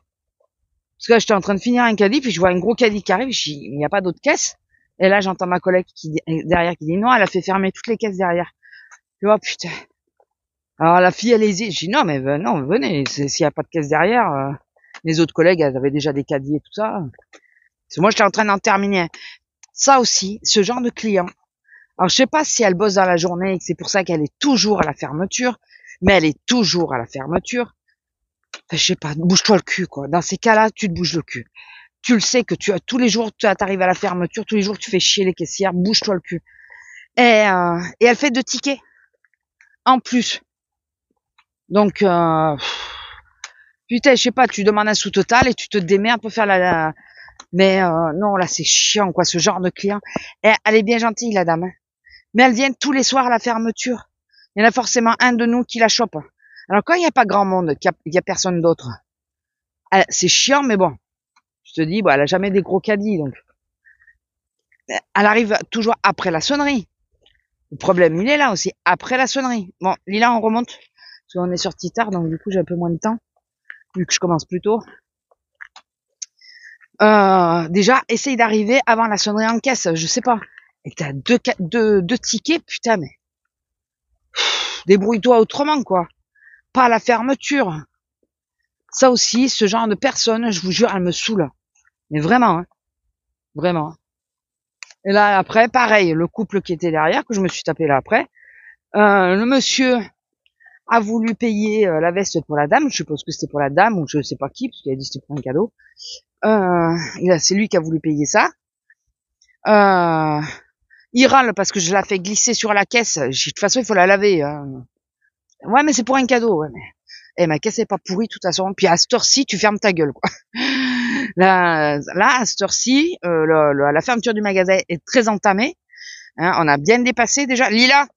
Parce que là, j'étais en train de finir un caddie, puis je vois un gros caddie qui arrive, je dis, il n'y a pas d'autre caisse. Et là, j'entends ma collègue derrière qui dit, non, elle a fait fermer toutes les caisses derrière. Je dis, oh putain. Alors la fille, elle hésite. Je dis, non, mais non, venez, s'il n'y a pas de caisse derrière, les autres collègues, elles avaient déjà des caddies et tout ça. Parce que moi, j'étais en train d'en terminer. Ça aussi, ce genre de client, Alors, je sais pas si elle bosse dans la journée et que c'est pour ça qu'elle est toujours à la fermeture, mais elle est toujours à la fermeture. Enfin, je sais pas, bouge-toi le cul, quoi. Dans ces cas-là, tu te bouges le cul. Tu le sais que tu as tous les jours, tu arrives à la fermeture, tous les jours tu fais chier les caissières, bouge-toi le cul. Et elle fait 2 tickets en plus. Donc putain, je sais pas, tu demandes un sous total et tu te démerdes pour faire mais non, là c'est chiant quoi, ce genre de client. Et elle est bien gentille la dame, hein. Mais elle vient tous les soirs à la fermeture. Il y en a forcément un de nous qui la chope. Alors quand il n'y a pas grand monde, qu'il y a personne d'autre, c'est chiant, mais bon. Je te dis, bah, elle a jamais des gros caddies, donc. Elle arrive toujours après la sonnerie. Le problème, il est là aussi, après la sonnerie. Bon, Lila, on remonte. Parce qu'on est sorti tard, donc du coup, j'ai un peu moins de temps. Vu que je commence plus tôt. Déjà, essaye d'arriver avant la sonnerie en caisse, je sais pas. Et t'as deux tickets, putain, mais. Débrouille-toi autrement, quoi. Pas à la fermeture. Ça aussi, ce genre de personne, je vous jure, elle me saoule. Mais vraiment, hein. Vraiment. Et là, après, pareil, le couple qui était derrière, que je me suis tapé là après, le monsieur a voulu payer la veste pour la dame, je suppose que c'était pour la dame, ou je sais pas qui, parce qu'il a dit que c'était pour un cadeau. C'est lui qui a voulu payer ça. Il râle parce que je la fais glisser sur la caisse. De toute façon, il faut la laver. Hein. Ouais, mais c'est pour un cadeau. Ouais, mais... Eh, ma caisse est pas pourrie, de toute façon. Puis à cette heure-ci, tu fermes ta gueule, quoi. Là, à cette heure-ci, la fermeture du magasin est très entamée. Hein, on a bien dépassé déjà. Lila,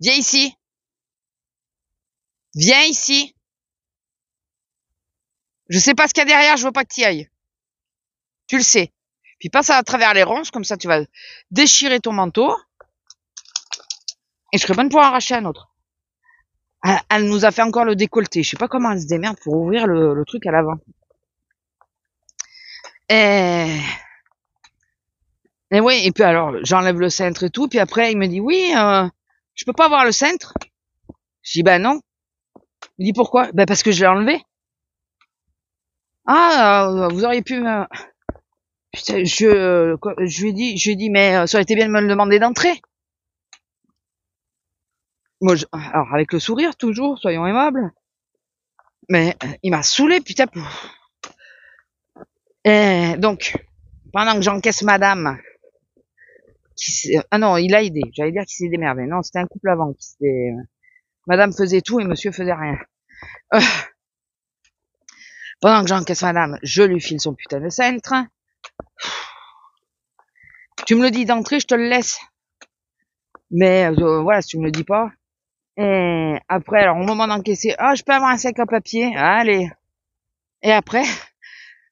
viens ici. Viens ici. Je sais pas ce qu'il y a derrière, je veux pas que tu y ailles. Tu le sais. Puis passe à travers les ronces, comme ça tu vas déchirer ton manteau. Et je serais bonne pour arracher un autre. Elle nous a fait encore le décolleté. Je sais pas comment elle se démerde pour ouvrir le truc à l'avant. Et oui, et puis alors, j'enlève le cintre et tout. Puis après, il me dit, oui, je peux pas avoir le cintre. Je dis, ben non. Il dit, pourquoi? Ben parce que je l'ai enlevé. Ah, vous auriez pu me... Putain, je lui ai dit, mais ça aurait été bien de me le demander d'entrer. Moi, alors, avec le sourire, toujours, soyons aimables. Mais il m'a saoulé, putain. Et donc, pendant que j'encaisse madame, ah non, il a aidé. J'allais dire qu'il s'est démerdé. Non, c'était un couple avant. Madame faisait tout et monsieur faisait rien. Pendant que j'encaisse madame, je lui file son putain de cintre. Tu me le dis d'entrée, je te le laisse. Mais voilà, si tu me le dis pas. Et après, alors au moment d'encaisser, je peux avoir un sac à papier. Allez. Et après,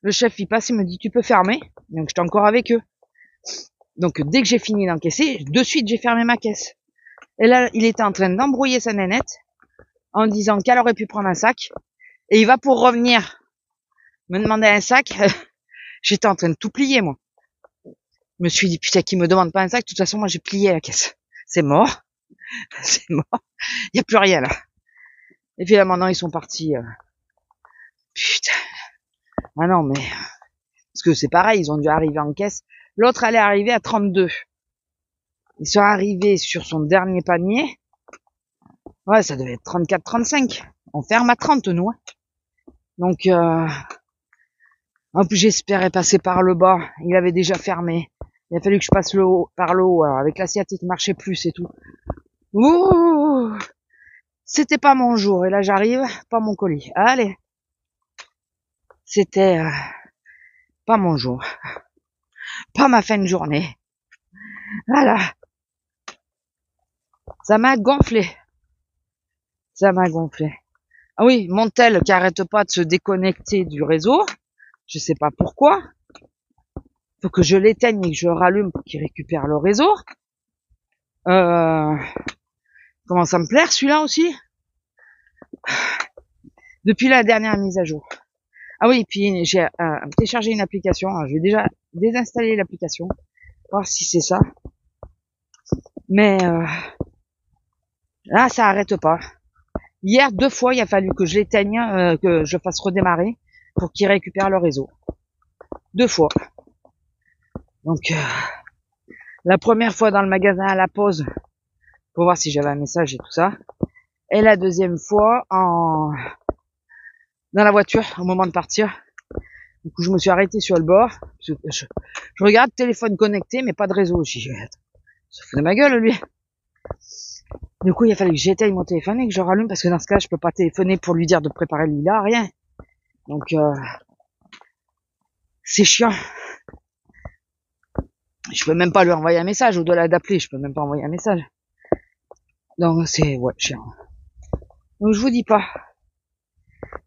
le chef il passe, il me dit tu peux fermer. Donc j'étais encore avec eux. Donc dès que j'ai fini d'encaisser, de suite j'ai fermé ma caisse. Et là, il était en train d'embrouiller sa nénette en disant qu'elle aurait pu prendre un sac. Et il va pour revenir me demander un sac. J'étais en train de tout plier, moi. Je me suis dit, putain, qu'il me demande pas un sac. De toute façon, moi, j'ai plié la caisse. C'est mort. C'est mort. Il y a plus rien, là. Et puis là, maintenant, ils sont partis. Putain. Ah non, mais... Parce que c'est pareil, ils ont dû arriver en caisse. L'autre allait arriver à 32. Ils sont arrivés sur son dernier panier. Ouais, ça devait être 34, 35. On ferme à 30, nous. Hein. Donc, en plus, j'espérais passer par le bas. Il avait déjà fermé. Il a fallu que je passe par le haut. Alors, avec l'asiatique, il marchait plus et tout. Ouh, c'était pas mon jour. Et là, j'arrive, pas mon colis. Allez. C'était pas mon jour. Pas ma fin de journée. Voilà. Ça m'a gonflé. Ça m'a gonflé. Ah oui, Montel qui arrête pas de se déconnecter du réseau. Je sais pas pourquoi. Faut que je l'éteigne et que je le rallume pour qu'il récupère le réseau. Commence à me plaire celui-là aussi. Depuis la dernière mise à jour. Ah oui, puis j'ai téléchargé une application. Alors, je vais déjà désinstaller l'application. Voir si c'est ça. Mais là, ça arrête pas. Hier, 2 fois, il a fallu que je l'éteigne, que je fasse redémarrer pour qu'il récupère le réseau. 2 fois. Donc, La première fois dans le magasin à la pause, pour voir si j'avais un message et tout ça. Et la deuxième fois dans la voiture, au moment de partir. Du coup, je me suis arrêté sur le bord. Je regarde, téléphone connecté, mais pas de réseau. Ça fout de ma gueule, lui. Du coup, il a fallu que j'éteigne mon téléphone et que je rallume, parce que dans ce cas, je peux pas téléphoner pour lui dire de préparer le lilas, rien. Donc, c'est chiant. Je peux même pas lui envoyer un message, au-delà d'appeler, je peux même pas envoyer un message. Donc, c'est, ouais, chiant. Donc, je vous dis pas.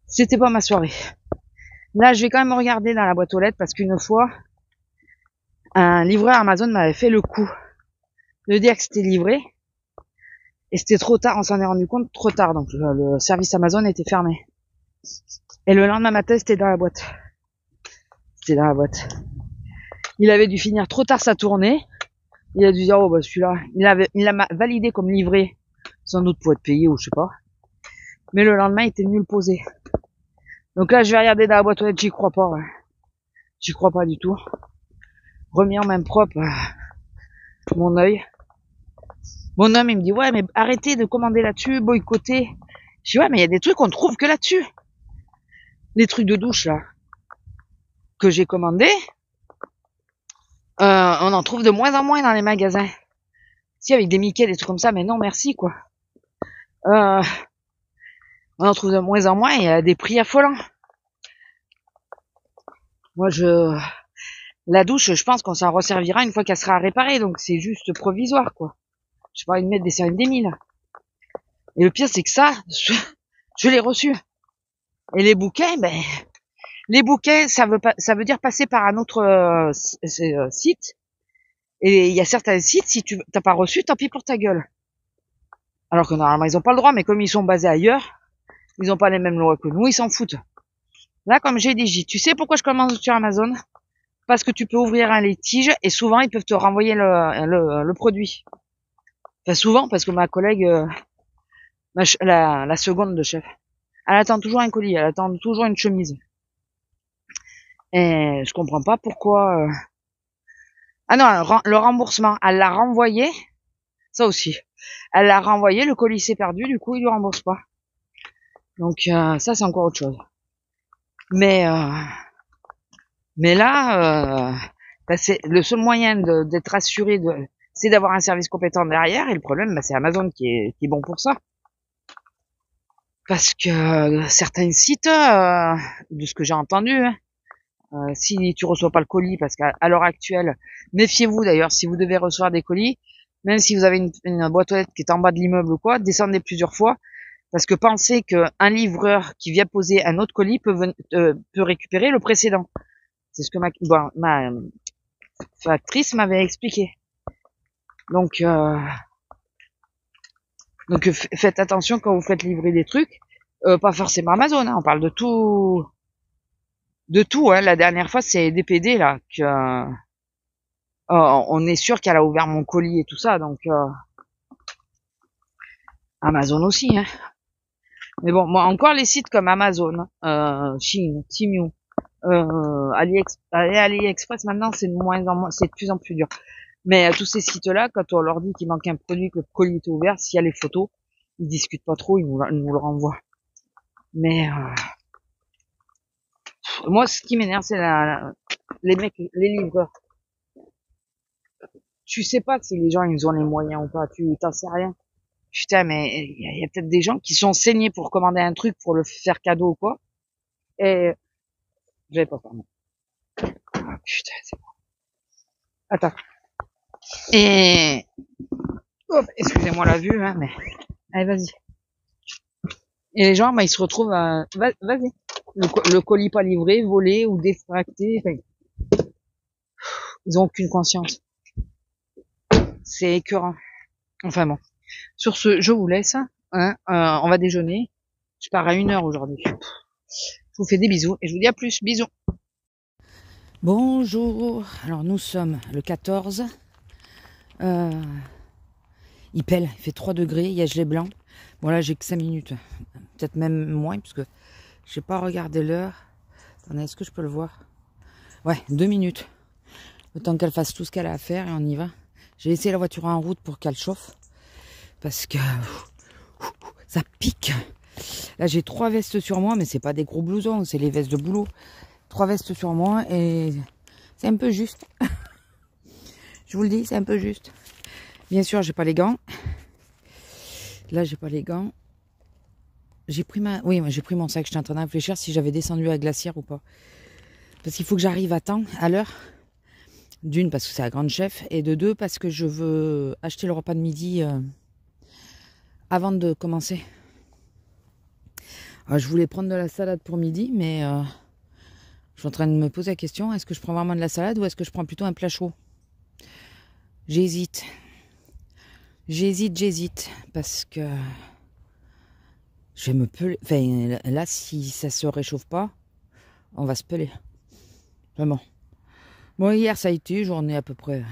C'était pas ma soirée. Là, je vais quand même regarder dans la boîte aux lettres, parce qu'une fois, un livreur Amazon m'avait fait le coup de dire que c'était livré. Et c'était trop tard, on s'en est rendu compte trop tard. Donc, le service Amazon était fermé. Et le lendemain matin, c'était dans la boîte. C'était dans la boîte. Il avait dû finir trop tard sa tournée. Il a dû dire, oh, bah, celui-là, il l'a validé comme livré. Sans doute pour être payé ou je sais pas. Mais le lendemain, il était venu le poser. Donc là, je vais regarder dans la boîte aux lettres, j'y crois pas, ouais. J'y crois pas du tout. Remis en main propre, mon œil. Mon homme, il me dit, ouais, mais arrêtez de commander là-dessus, boycotter. Je dis, ouais, mais il y a des trucs qu'on trouve que là-dessus. Les trucs de douche, là, que j'ai commandés, on en trouve de moins en moins dans les magasins. Si, avec des Mickey, des trucs comme ça, mais non, merci, quoi. On en trouve de moins en moins, et à des prix affolants. Moi, la douche, je pense qu'on s'en resservira une fois qu'elle sera réparée, donc c'est juste provisoire, quoi. J'ai pas envie de mettre des seringues des là. Et le pire, c'est que ça, je l'ai reçu. Et les bouquins, ça veut dire passer par un autre site. Et il y a certains sites, si tu t'as pas reçu, tant pis pour ta gueule. Alors que normalement, ils ont pas le droit, mais comme ils sont basés ailleurs, ils ont pas les mêmes lois que nous, ils s'en foutent. Là, comme j'ai dit, tu sais pourquoi je commande sur Amazon? Parce que tu peux ouvrir un litige et souvent, ils peuvent te renvoyer le produit. Enfin, souvent, parce que ma collègue, la seconde de chef, elle attend toujours un colis, elle attend toujours une chemise. Et je comprends pas pourquoi... Ah non, le remboursement, elle l'a renvoyé, ça aussi. Elle l'a renvoyé, le colis s'est perdu, du coup, il lui rembourse pas. Donc, ça, c'est encore autre chose. Mais là, c'est le seul moyen d'être assuré c'est d'avoir un service compétent derrière, et le problème, c'est Amazon qui est bon pour ça. Parce que certains sites, de ce que j'ai entendu, si tu reçois pas le colis, parce qu'à l'heure actuelle, méfiez-vous d'ailleurs, si vous devez recevoir des colis, même si vous avez une boîte aux lettres qui est en bas de l'immeuble ou quoi, descendez plusieurs fois, parce que pensez qu'un livreur qui vient poser un autre colis peut récupérer le précédent. C'est ce que ma factrice m'avait expliqué. Donc faites attention quand vous faites livrer des trucs, pas forcément Amazon, hein, on parle de tout, hein. La dernière fois, c'est DPD là que on est sûr qu'elle a ouvert mon colis et tout ça, donc Amazon aussi, hein. Mais bon, moi encore les sites comme Amazon, Chine, Temu, AliExpress maintenant c'est de plus en plus dur. Mais tous ces sites-là, quand on leur dit qu'il manque un produit, que le colis est ouvert, s'il y a les photos, ils discutent pas trop, ils nous le renvoient. Mais moi, ce qui m'énerve, c'est les mecs, les livreurs. Tu sais pas si les gens ils ont les moyens ou pas, tu t'en sais rien. Putain, mais il y a peut-être des gens qui sont saignés pour commander un truc pour le faire cadeau ou quoi. Et je vais pas faire. Ah, putain, c'est bon. Attends. Et hop, excusez-moi la vue, hein, mais allez, vas-y. Et les gens, ils se retrouvent vas-y. Le colis pas livré, volé ou défracté. Enfin, ils ont aucune conscience. C'est écœurant. Enfin bon. Sur ce, je vous laisse. Hein, on va déjeuner. Je pars à 1h aujourd'hui. Je vous fais des bisous et je vous dis à plus. Bisous. Bonjour. Alors nous sommes le 14. Il pèle, il fait 3 degrés, il y a gelé blanc. Bon là j'ai que 5 minutes. Peut-être même moins parce que je n'ai pas regardé l'heure. Attendez, est-ce que je peux le voir? Ouais, 2 minutes. Le temps qu'elle fasse tout ce qu'elle a à faire et on y va. J'ai laissé la voiture en route pour qu'elle chauffe. Parce que ça pique. Là, j'ai 3 vestes sur moi, mais c'est pas des gros blousons, c'est les vestes de boulot. 3 vestes sur moi et c'est un peu juste. Je vous le dis, c'est un peu juste. Bien sûr, j'ai pas les gants. Là, j'ai pas les gants. J'ai pris j'ai pris mon sac. J'étais en train de réfléchir si j'avais descendu à la glacière ou pas. Parce qu'il faut que j'arrive à temps, à l'heure. D'une, parce que c'est la grande chef. Et de deux, parce que je veux acheter le repas de midi avant de commencer. Alors, je voulais prendre de la salade pour midi, mais je suis en train de me poser la question, est-ce que je prends vraiment de la salade ou est-ce que je prends plutôt un plat chaud? J'hésite. J'hésite. Parce que je vais me peler. Enfin, là, si ça se réchauffe pas, on va se peler. Vraiment. Bon, hier, ça a été, journée à peu près.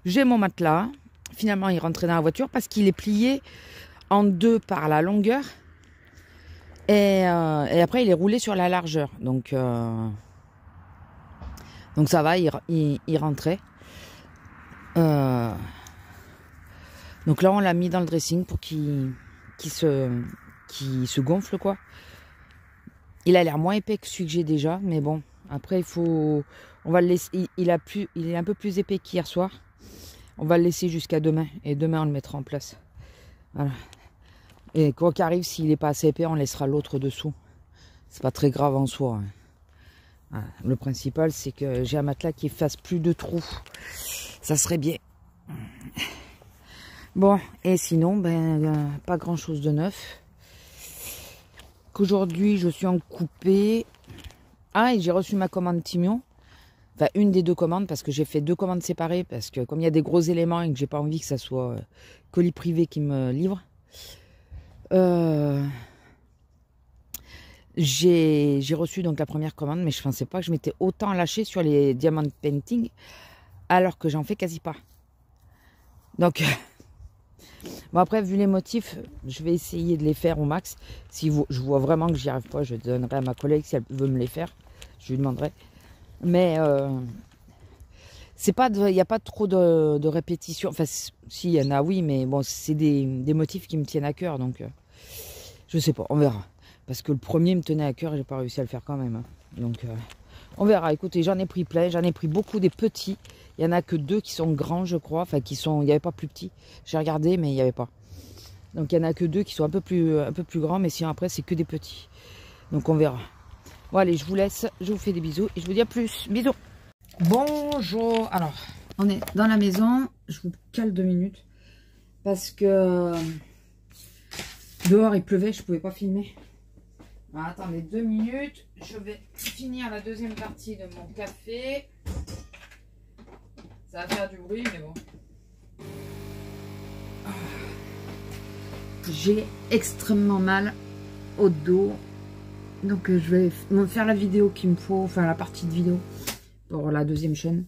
J'ai mon matelas. Finalement, il rentrait dans la voiture parce qu'il est plié en 2 par la longueur. Et après, il est roulé sur la largeur. Donc ça va, il rentrait. Donc là, on l'a mis dans le dressing pour qu'il se gonfle, quoi. Il a l'air moins épais que celui que j'ai déjà, mais bon. Après, il faut... On va le laisser... Il est un peu plus épais qu'hier soir. On va le laisser jusqu'à demain. Et demain, on le mettra en place. Voilà. Et quoi qu'arrive, s'il n'est pas assez épais, on laissera l'autre dessous. C'est pas très grave en soi. Voilà. Le principal, c'est que j'ai un matelas qui fasse plus de trous. Ça serait bien. Bon, et sinon, pas grand chose de neuf. Qu'aujourd'hui, je suis en coupé. Ah, et j'ai reçu ma commande Timion. Enfin, une des 2 commandes, parce que j'ai fait 2 commandes séparées, parce que comme il y a des gros éléments et que j'ai pas envie que ça soit colis privé qui me livre. J'ai reçu donc la première commande, mais je pensais pas que je m'étais autant lâché sur les diamond painting, alors que j'en fais quasi pas. Donc, bon après, vu les motifs, je vais essayer de les faire au max. Si je vois vraiment que j'y arrive pas, je donnerai à ma collègue si elle veut me les faire. Je lui demanderai. Mais c'est pas, il n'y a pas trop de répétitions. Enfin, si, il y en a, oui, mais bon, c'est des motifs qui me tiennent à cœur, donc je sais pas, on verra. Parce que le premier me tenait à cœur et j'ai pas réussi à le faire quand même. Hein. Donc, on verra. Écoutez, j'en ai pris plein, j'en ai pris beaucoup des petits. Il y en a que 2 qui sont grands, je crois. Enfin, il n'y avait pas plus petits. J'ai regardé, mais il n'y avait pas. Donc, il y en a que 2 qui sont un peu plus grands, mais sinon après, c'est que des petits. Donc, on verra. Bon, allez, je vous laisse. Je vous fais des bisous et je vous dis à plus. Bisous. Bonjour. Alors, on est dans la maison. Je vous cale 2 minutes. Parce que dehors, il pleuvait. Je ne pouvais pas filmer. Alors, attendez 2 minutes. Je vais finir la deuxième partie de mon café. Ça va faire du bruit, mais bon. J'ai extrêmement mal au dos. Donc je vais faire la vidéo qu'il me faut. Enfin, la partie de vidéo pour la deuxième chaîne.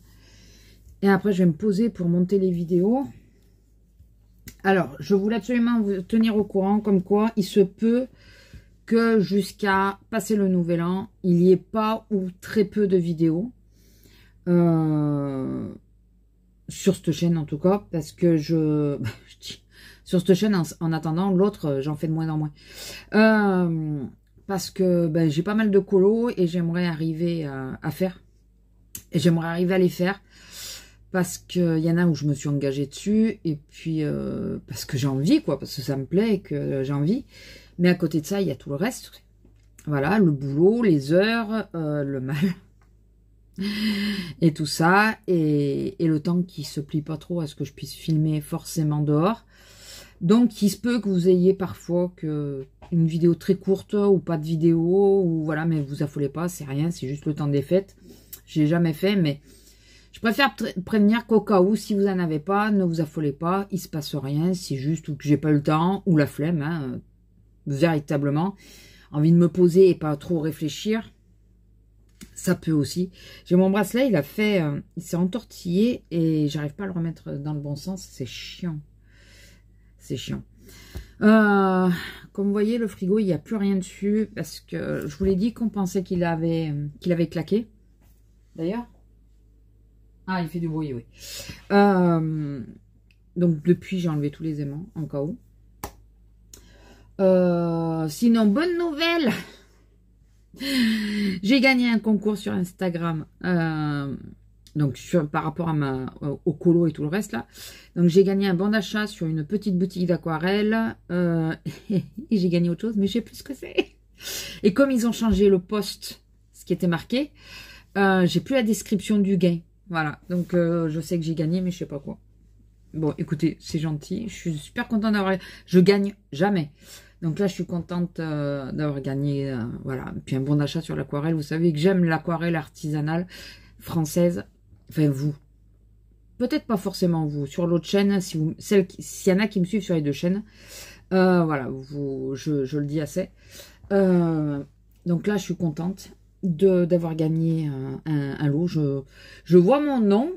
Et après, je vais me poser pour monter les vidéos. Alors, je voulais absolument vous tenir au courant. Comme quoi, il se peut que jusqu'à passer le nouvel an, il n'y ait pas ou très peu de vidéos. Sur cette chaîne en tout cas, parce que sur cette chaîne, en attendant, l'autre, j'en fais de moins en moins. Parce que j'ai pas mal de colos et j'aimerais arriver à faire. Et j'aimerais arriver à les faire. Parce qu'il y en a où je me suis engagée dessus. Et puis, parce que j'ai envie, quoi. Parce que ça me plaît et que j'ai envie. Mais à côté de ça, il y a tout le reste. Voilà, le boulot, les heures, le mal. Et tout ça. Et le temps qui se plie pas trop à ce que je puisse filmer forcément dehors. Donc, il se peut que vous ayez parfois une vidéo très courte ou pas de vidéo. Ou voilà, mais vous affolez pas, c'est rien. C'est juste le temps des fêtes. Je l'ai jamais fait, mais je préfère prévenir qu'au cas où, si vous en avez pas, ne vous affolez pas. Il se passe rien. C'est juste ou que j'ai pas eu le temps ou la flemme, hein, véritablement. Envie de me poser et pas trop réfléchir. Ça peut aussi. J'ai mon bracelet, il s'est entortillé et j'arrive pas à le remettre dans le bon sens. C'est chiant. C'est chiant. Comme vous voyez, le frigo, il n'y a plus rien dessus parce que je vous l'ai dit qu'on pensait qu'il avait claqué. D'ailleurs. Ah, il fait du bruit, oui. Donc, depuis, j'ai enlevé tous les aimants, en cas où. Sinon, bonne nouvelle. J'ai gagné un concours sur Instagram. Donc, par rapport à au colo et tout le reste, là. Donc, j'ai gagné un bon d'achat sur une petite boutique d'aquarelle. Et j'ai gagné autre chose, mais je sais plus ce que c'est. Et comme ils ont changé le post, ce qui était marqué, j'ai plus la description du gain. Voilà. Donc, je sais que j'ai gagné, mais je sais pas quoi. Bon, écoutez, c'est gentil. Je suis super contente d'avoir... Je gagne jamais. Donc là, je suis contente d'avoir gagné, voilà. Puis un bon d'achat sur l'aquarelle. Vous savez que j'aime l'aquarelle artisanale française. Enfin, vous. Peut-être pas forcément vous. Sur l'autre chaîne, s'il y en a qui me suivent sur les deux chaînes. Voilà, je le dis assez. Donc là, je suis contente d'avoir gagné un lot. Je vois mon nom.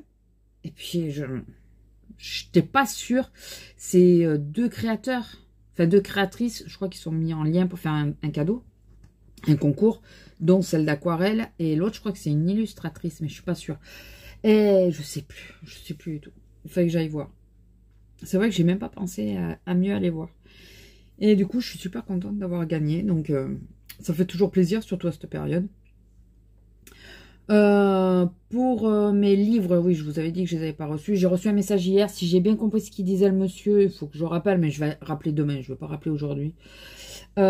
Et puis, je n'étais pas sûre. C'est deux créateurs. Enfin, deux créatrices, je crois qu'ils sont mis en lien pour faire un cadeau, un concours, dont celle d'aquarelle, et l'autre, je crois que c'est une illustratrice, mais je suis pas sûre. Et je sais plus du tout. Il fallait que j'aille voir. C'est vrai que j'ai même pas pensé à mieux aller voir. Et du coup, je suis super contente d'avoir gagné, donc ça fait toujours plaisir, surtout à cette période. Pour mes livres, oui, je vous avais dit que je les avais pas reçus. J'ai reçu un message hier. Si j'ai bien compris ce qu'il disait le monsieur, il faut que je rappelle, mais je vais rappeler demain. Je ne vais pas rappeler aujourd'hui. Il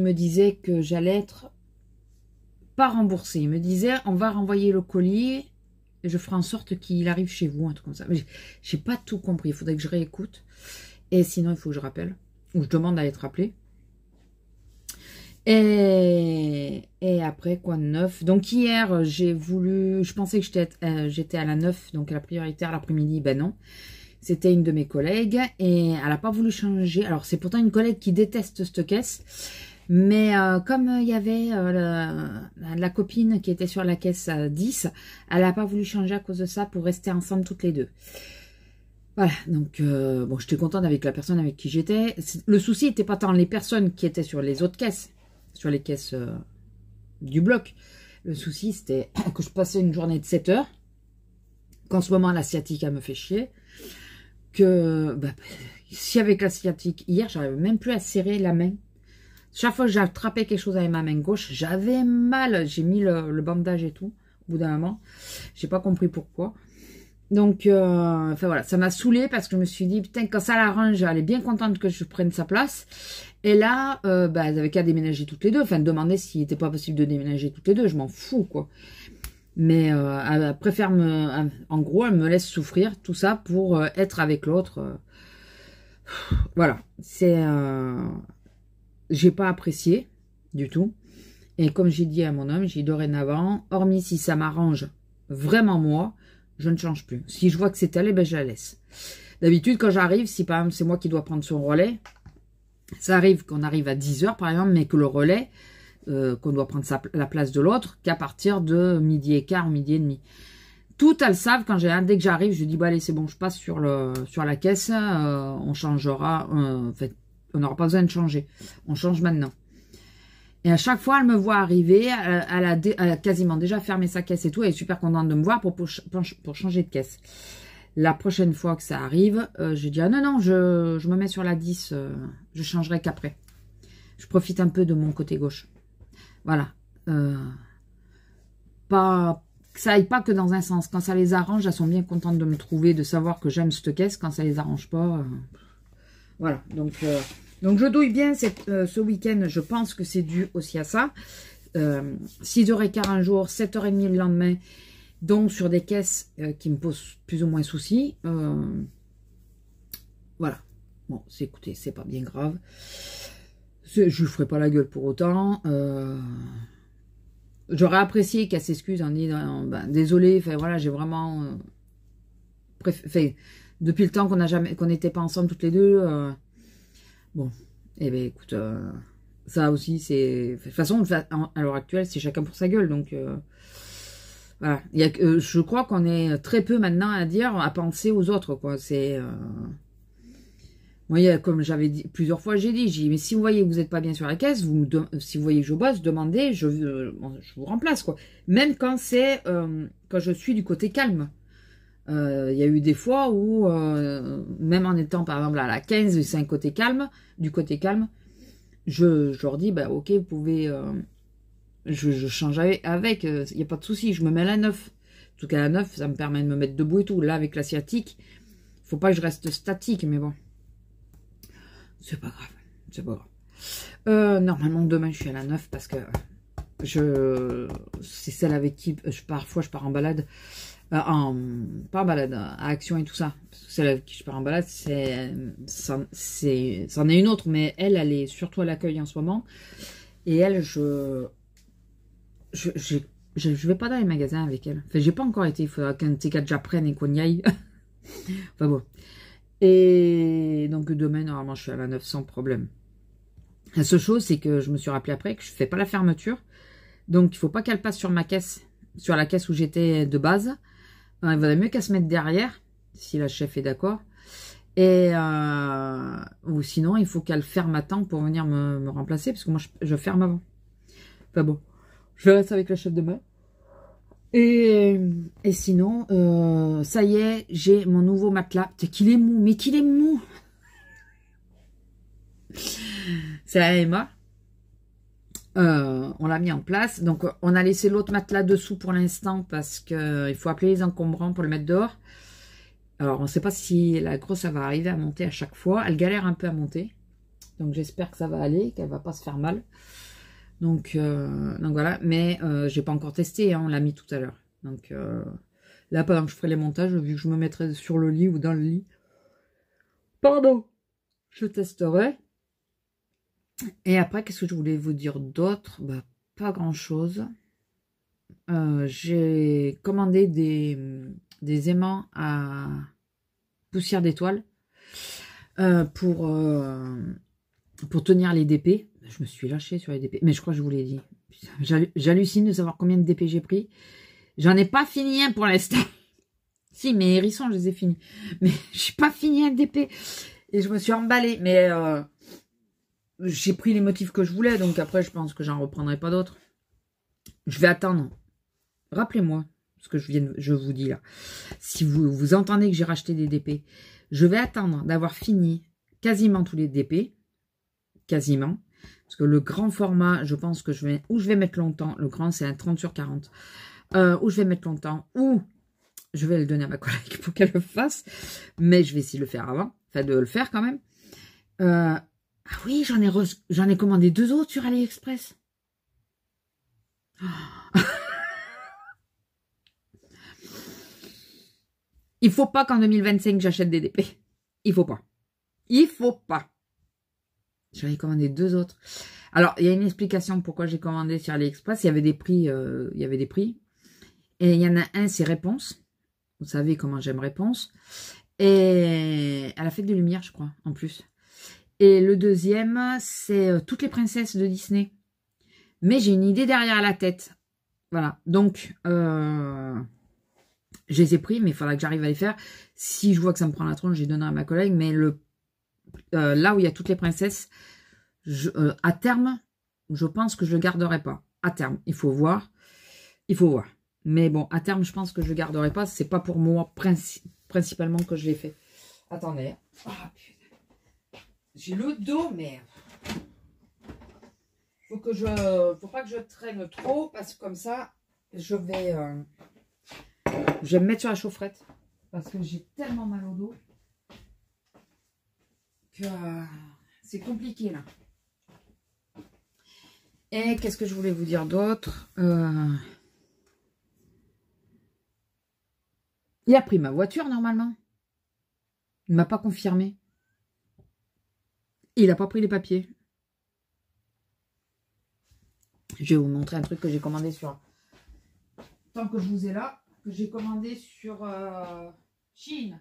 me disait que j'allais être pas remboursée. Il me disait, on va renvoyer le colis et je ferai en sorte qu'il arrive chez vous, un truc comme ça. Mais j'ai pas tout compris. Il faudrait que je réécoute. Et sinon, il faut que je rappelle. Ou je demande à être rappelé. Et après, quoi de neuf? Donc hier, j'ai voulu... Je pensais que j'étais à la 9, donc à la prioritaire l'après-midi. Ben non. C'était une de mes collègues et elle n'a pas voulu changer. Alors, c'est pourtant une collègue qui déteste cette caisse. Mais comme il y avait la copine qui était sur la caisse 10, elle n'a pas voulu changer à cause de ça pour rester ensemble toutes les deux. Voilà, donc bon, j'étais contente avec la personne avec qui j'étais. Le souci n'était pas tant les personnes qui étaient sur les autres caisses, sur les caisses du bloc. Le souci, c'était que je passais une journée de 7 heures, qu'en ce moment, l'asiatique, elle me fait chier, que si avec l'asiatique, hier, j'arrivais même plus à serrer la main. Chaque fois que j'attrapais quelque chose avec ma main gauche, j'avais mal. J'ai mis le bandage et tout, au bout d'un moment. J'ai pas compris pourquoi. Donc, enfin voilà, ça m'a saoulée parce que je me suis dit, putain, quand ça l'arrange, elle est bien contente que je prenne sa place. Et là, elles avaient qu'à déménager toutes les deux. Enfin, demander s'il n'était pas possible de déménager toutes les deux. Je m'en fous, quoi. Mais elle préfère en gros, elle me laisse souffrir tout ça pour être avec l'autre. Voilà, c'est... j'ai pas apprécié du tout. Et comme j'ai dit à mon homme, j'ai dit dorénavant, hormis si ça m'arrange vraiment moi, je ne change plus. Si je vois que c'est elle, ben je la laisse. D'habitude, quand j'arrive, si par exemple c'est moi qui dois prendre son relais, ça arrive qu'on arrive à 10 h par exemple, mais que le relais, qu'on doit prendre la place de l'autre, qu'à partir de midi et quart ou midi et demi. Toutes elles savent, dès que j'arrive, je dis, bah allez, c'est bon, je passe sur la caisse, on changera, en fait, on n'aura pas besoin de changer. On change maintenant. Et à chaque fois, elle me voit arriver, elle a quasiment déjà fermé sa caisse et tout, elle est super contente de me voir pour changer de caisse. La prochaine fois que ça arrive, je dis, ah non, je me mets sur la 10, je changerai qu'après. Je profite un peu de mon côté gauche. Voilà. Que ça aille pas que dans un sens. Quand ça les arrange, elles sont bien contentes de me trouver, de savoir que j'aime cette caisse. Quand ça les arrange pas, voilà. Donc je douille bien ce week-end. Je pense que c'est dû aussi à ça. 6h15 un jour, 7h30 le lendemain. Donc sur des caisses qui me posent plus ou moins souci. Voilà. Bon, écoutez, c'est pas bien grave. Je ne ferai pas la gueule pour autant. J'aurais apprécié qu'elle s'excuse en disant désolé, enfin voilà, j'ai vraiment depuis le temps qu'on n'était pas ensemble toutes les deux. Bon, eh ben écoute, ça aussi c'est de toute façon à l'heure actuelle c'est chacun pour sa gueule, donc voilà. Je crois qu'on est très peu maintenant à penser aux autres, quoi. C'est moi, comme j'avais dit plusieurs fois, j'ai dit, mais si vous voyez que vous n'êtes pas bien sur la caisse, si vous voyez que je bosse, demandez, je vous remplace, quoi. Même quand c'est quand je suis du côté calme. Il y a eu des fois où, même en étant par exemple à la 15, c'est un côté calme, du côté calme, je leur dis, bah ok, vous pouvez, je change avec, il n'y a pas de souci, je me mets à la 9. En tout cas, à la 9, ça me permet de me mettre debout et tout. Là, avec la sciatique, faut pas que je reste statique, mais bon. C'est pas grave, c'est pas grave. Normalement, demain, je suis à la 9 parce que c'est celle avec qui parfois je pars en balade. Pas en balade, à Action et tout ça. Parce que celle avec qui je pars en balade, c'en est une autre, mais elle est surtout à l'accueil en ce moment. Et elle, je vais pas dans les magasins avec elle. Enfin, j'ai pas encore été. Il faudra qu'un de ces quatre j'apprenne et qu'on y aille. Enfin bon. Et donc demain, normalement, je suis à la 9 sans problème. La seule chose, c'est que je me suis rappelé après que je fais pas la fermeture. Donc, il faut pas qu'elle passe sur ma caisse, sur la caisse où j'étais de base. Il vaudrait mieux qu'elle se mette derrière, si la chef est d'accord. Et ou sinon, il faut qu'elle ferme à temps pour venir me remplacer, parce que moi, je ferme avant. Enfin bon, je verrai ça avec la chef demain. Et sinon, ça y est, j'ai mon nouveau matelas. Putain, qu'il est mou, mais qu'il est mou. C'est la Emma. On l'a mis en place. Donc, on a laissé l'autre matelas dessous pour l'instant parce qu'il faut appeler les encombrants pour le mettre dehors. Alors, on ne sait pas si la grosse, ça va arriver à monter à chaque fois. Elle galère un peu à monter. Donc, j'espère que ça va aller, qu'elle va pas se faire mal. Donc voilà. Mais j'ai pas encore testé. Hein, on l'a mis tout à l'heure. Donc, là, pendant que je ferai les montages, vu que je me mettrai sur le lit ou dans le lit, pardon, je testerai. Et après, qu'est-ce que je voulais vous dire d'autre? Bah, pas grand-chose. J'ai commandé des aimants à poussière d'étoiles pour tenir les DP. Je me suis lâchée sur les DP. Mais je crois que je vous l'ai dit. J'hallucine de savoir combien de DP j'ai pris. J'en ai pas fini un pour l'instant. Si, mes hérissons, je les ai finis. Mais j'ai pas fini un DP. Et je me suis emballée. Mais j'ai pris les motifs que je voulais. Donc après, je pense que j'en reprendrai pas d'autres. Je vais attendre. Rappelez-moi ce que je vous dis là. Si vous entendez que j'ai racheté des DP, je vais attendre d'avoir fini quasiment tous les DP. Quasiment. Parce que le grand format, je pense que je vais mettre longtemps. Le grand, c'est un 30/40. Où je vais mettre longtemps. Ou je vais le donner à ma collègue pour qu'elle le fasse. Mais je vais essayer de le faire avant. Enfin, de le faire quand même. Ah oui, j'en ai commandé 2 autres sur AliExpress. Il faut pas qu'en 2025, j'achète des DP. Il faut pas. Il faut pas. J'en ai commandé 2 autres. Alors, il y a une explication pourquoi j'ai commandé sur AliExpress. Il y avait des prix. Et il y en a un, c'est Réponse. Vous savez comment j'aime Réponse. Et elle a fait de lumière, je crois, en plus. Et le deuxième, c'est Toutes les princesses de Disney. Mais j'ai une idée derrière la tête. Voilà. Donc, je les ai pris, mais il faudra que j'arrive à les faire. Si je vois que ça me prend la tronche, je les donnerai à ma collègue. Mais là où il y a Toutes les princesses, à terme, je pense que je le garderai pas. À terme, il faut voir. Il faut voir. Mais bon, à terme, je pense que je le garderai pas. C'est pas pour moi principalement que je l'ai fait. Attendez. Oh, putain. J'ai le dos, mais faut pas que je traîne trop parce que comme ça, je vais me mettre sur la chaufferette parce que j'ai tellement mal au dos que c'est compliqué là. Et qu'est-ce que je voulais vous dire d'autre? Il a pris ma voiture normalement. Il m'a pas confirmé. Il n'a pas pris les papiers. Je vais vous montrer un truc que j'ai commandé sur... Tant que je vous ai là, que j'ai commandé sur Chine.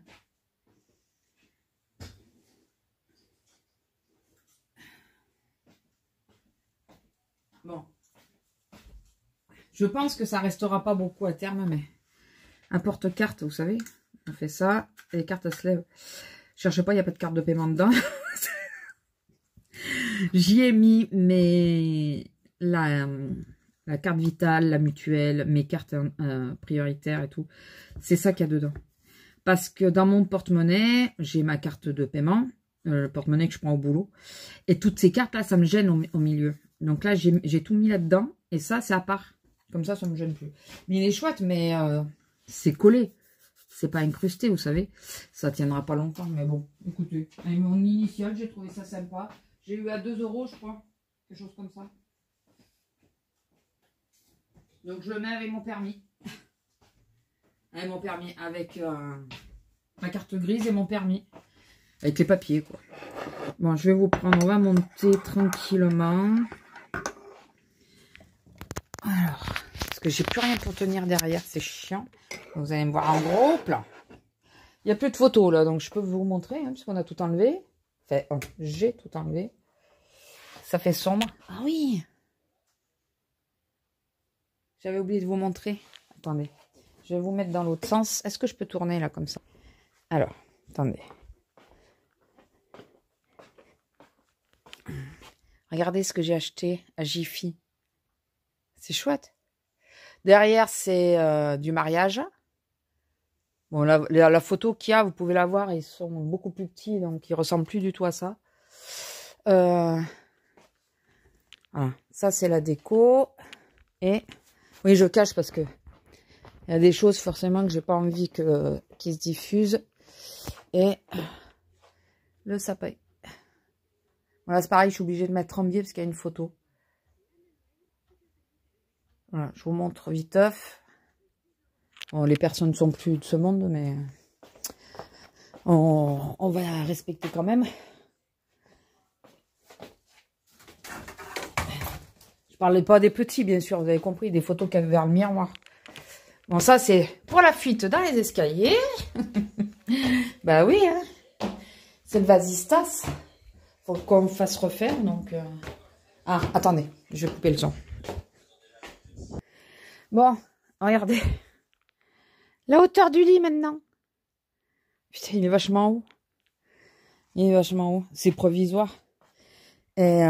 Bon. Je pense que ça restera pas beaucoup à terme, mais... Un porte-carte, vous savez. On fait ça. Et les cartes se lèvent. Cherchez pas, il n'y a pas de carte de paiement dedans. J'y ai mis la carte vitale, la mutuelle, mes cartes prioritaires et tout. C'est ça qu'il y a dedans. Parce que dans mon porte-monnaie, j'ai ma carte de paiement, le porte-monnaie que je prends au boulot. Et toutes ces cartes-là, ça me gêne au milieu. Donc là, j'ai tout mis là-dedans. Et ça, c'est à part. Comme ça me gêne plus. Mais il est chouette, mais c'est collé. C'est pas incrusté, vous savez. Ça tiendra pas longtemps. Mais bon, écoutez. Avec mon initial, j'ai trouvé ça sympa. J'ai eu à 2 €, je crois. Quelque chose comme ça. Donc je le mets avec mon permis. Avec mon permis. Avec ma carte grise et mon permis. Avec les papiers, quoi. Bon, je vais vous prendre. On va monter tranquillement. Alors, parce que j'ai plus rien pour tenir derrière, c'est chiant. Vous allez me voir en gros plan. Il n'y a plus de photos là, donc je peux vous montrer, hein, puisqu'on a tout enlevé. Enfin, j'ai tout enlevé. Ça fait sombre. Ah oui! J'avais oublié de vous montrer. Attendez, je vais vous mettre dans l'autre sens. Est-ce que je peux tourner là comme ça? Alors, attendez. Regardez ce que j'ai acheté à Jiffy. C'est chouette. Derrière, c'est du mariage. Bon, la photo qu'il y a, vous pouvez la voir, ils sont beaucoup plus petits, donc ils ressemblent plus du tout à ça. Voilà. Ça, c'est la déco. Et oui, je cache parce que il y a des choses forcément que j'ai pas envie qu'ils se diffusent. Et le sapin. Voilà, c'est pareil, je suis obligée de mettre en biais parce qu'il y a une photo. Voilà, je vous montre viteuf. Bon, les personnes ne sont plus de ce monde, mais on va respecter quand même. Je parlais pas des petits, bien sûr, vous avez compris, des photos qu'il y avait vers le miroir. Bon, ça, c'est pour la fuite dans les escaliers. Bah oui, hein. C'est le vasistas. Faut qu'on me fasse refaire, donc... Ah, attendez, je vais couper le son. Bon, regardez. La hauteur du lit, maintenant. Putain, il est vachement haut. Il est vachement haut. C'est provisoire. Et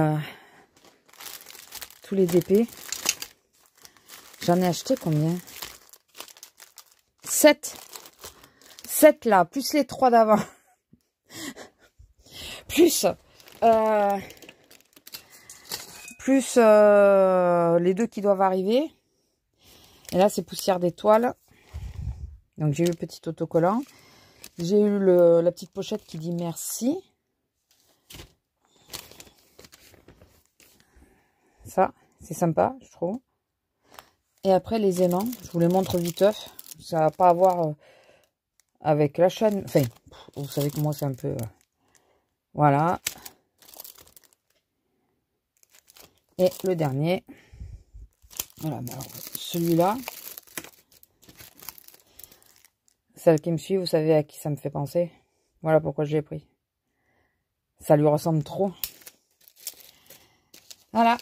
tous les DP. J'en ai acheté combien? 7. 7 là, plus les 3 d'avant. Plus les 2 qui doivent arriver. Et là, c'est poussière d'étoiles. Donc, j'ai eu le petit autocollant. J'ai eu la petite pochette qui dit merci. Ça, c'est sympa, je trouve. Et après, les aimants. Je vous les montre viteuf. Ça va pas avoir avec la chaîne. Enfin, vous savez que moi, c'est un peu... voilà. Et le dernier. Voilà, alors, celui-là. Celle qui me suit, vous savez à qui ça me fait penser. Voilà pourquoi je l'ai pris. Ça lui ressemble trop. Voilà.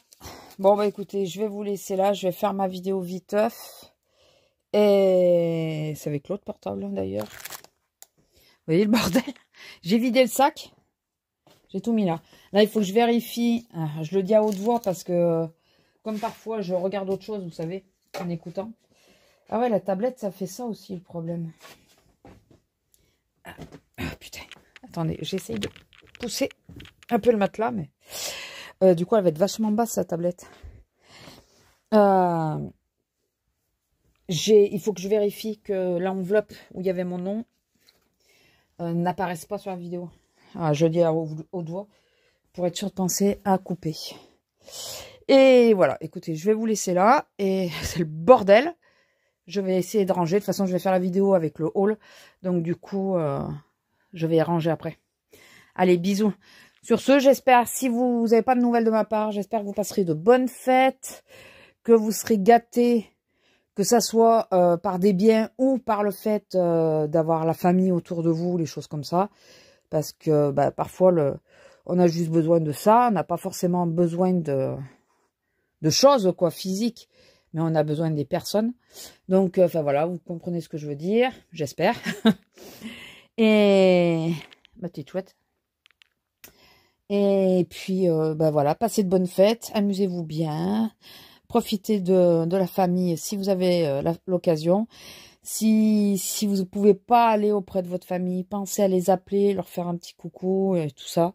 Bon, bah écoutez, je vais vous laisser là. Je vais faire ma vidéo viteuf. Et c'est avec l'autre portable, d'ailleurs. Vous voyez le bordel? J'ai vidé le sac. J'ai tout mis là. Là, il faut que je vérifie. Je le dis à haute voix parce que, comme parfois, je regarde autre chose, vous savez, en écoutant. Ah ouais, la tablette, ça fait ça aussi, le problème. Ah, putain. Attendez, j'essaye de pousser un peu le matelas, mais... du coup, elle va être vachement basse, sa tablette. Il faut que je vérifie que l'enveloppe où il y avait mon nom n'apparaisse pas sur la vidéo. Je dis à haute voix pour être sûr de penser à couper. Et voilà, écoutez, je vais vous laisser là. Et c'est le bordel. Je vais essayer de ranger. De toute façon, je vais faire la vidéo avec le haul. Donc, du coup, je vais ranger après. Allez, bisous. Sur ce, j'espère, si vous n'avez pas de nouvelles de ma part, j'espère que vous passerez de bonnes fêtes, que vous serez gâtés, que ça soit par des biens ou par le fait d'avoir la famille autour de vous, les choses comme ça. Parce que bah, parfois, on a juste besoin de ça. On n'a pas forcément besoin de choses quoi, physiques, mais on a besoin des personnes. Donc, enfin voilà, vous comprenez ce que je veux dire, j'espère. Et ma petite chouette. Et puis, bah voilà, passez de bonnes fêtes, amusez-vous bien, profitez de la famille si vous avez l'occasion. Si vous ne pouvez pas aller auprès de votre famille, pensez à les appeler, leur faire un petit coucou et tout ça.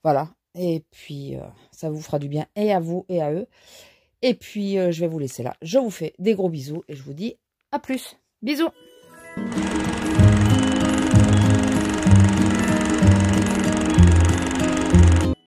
Voilà. Et puis, ça vous fera du bien et à vous et à eux. Et puis, je vais vous laisser là. Je vous fais des gros bisous et je vous dis à plus. Bisous.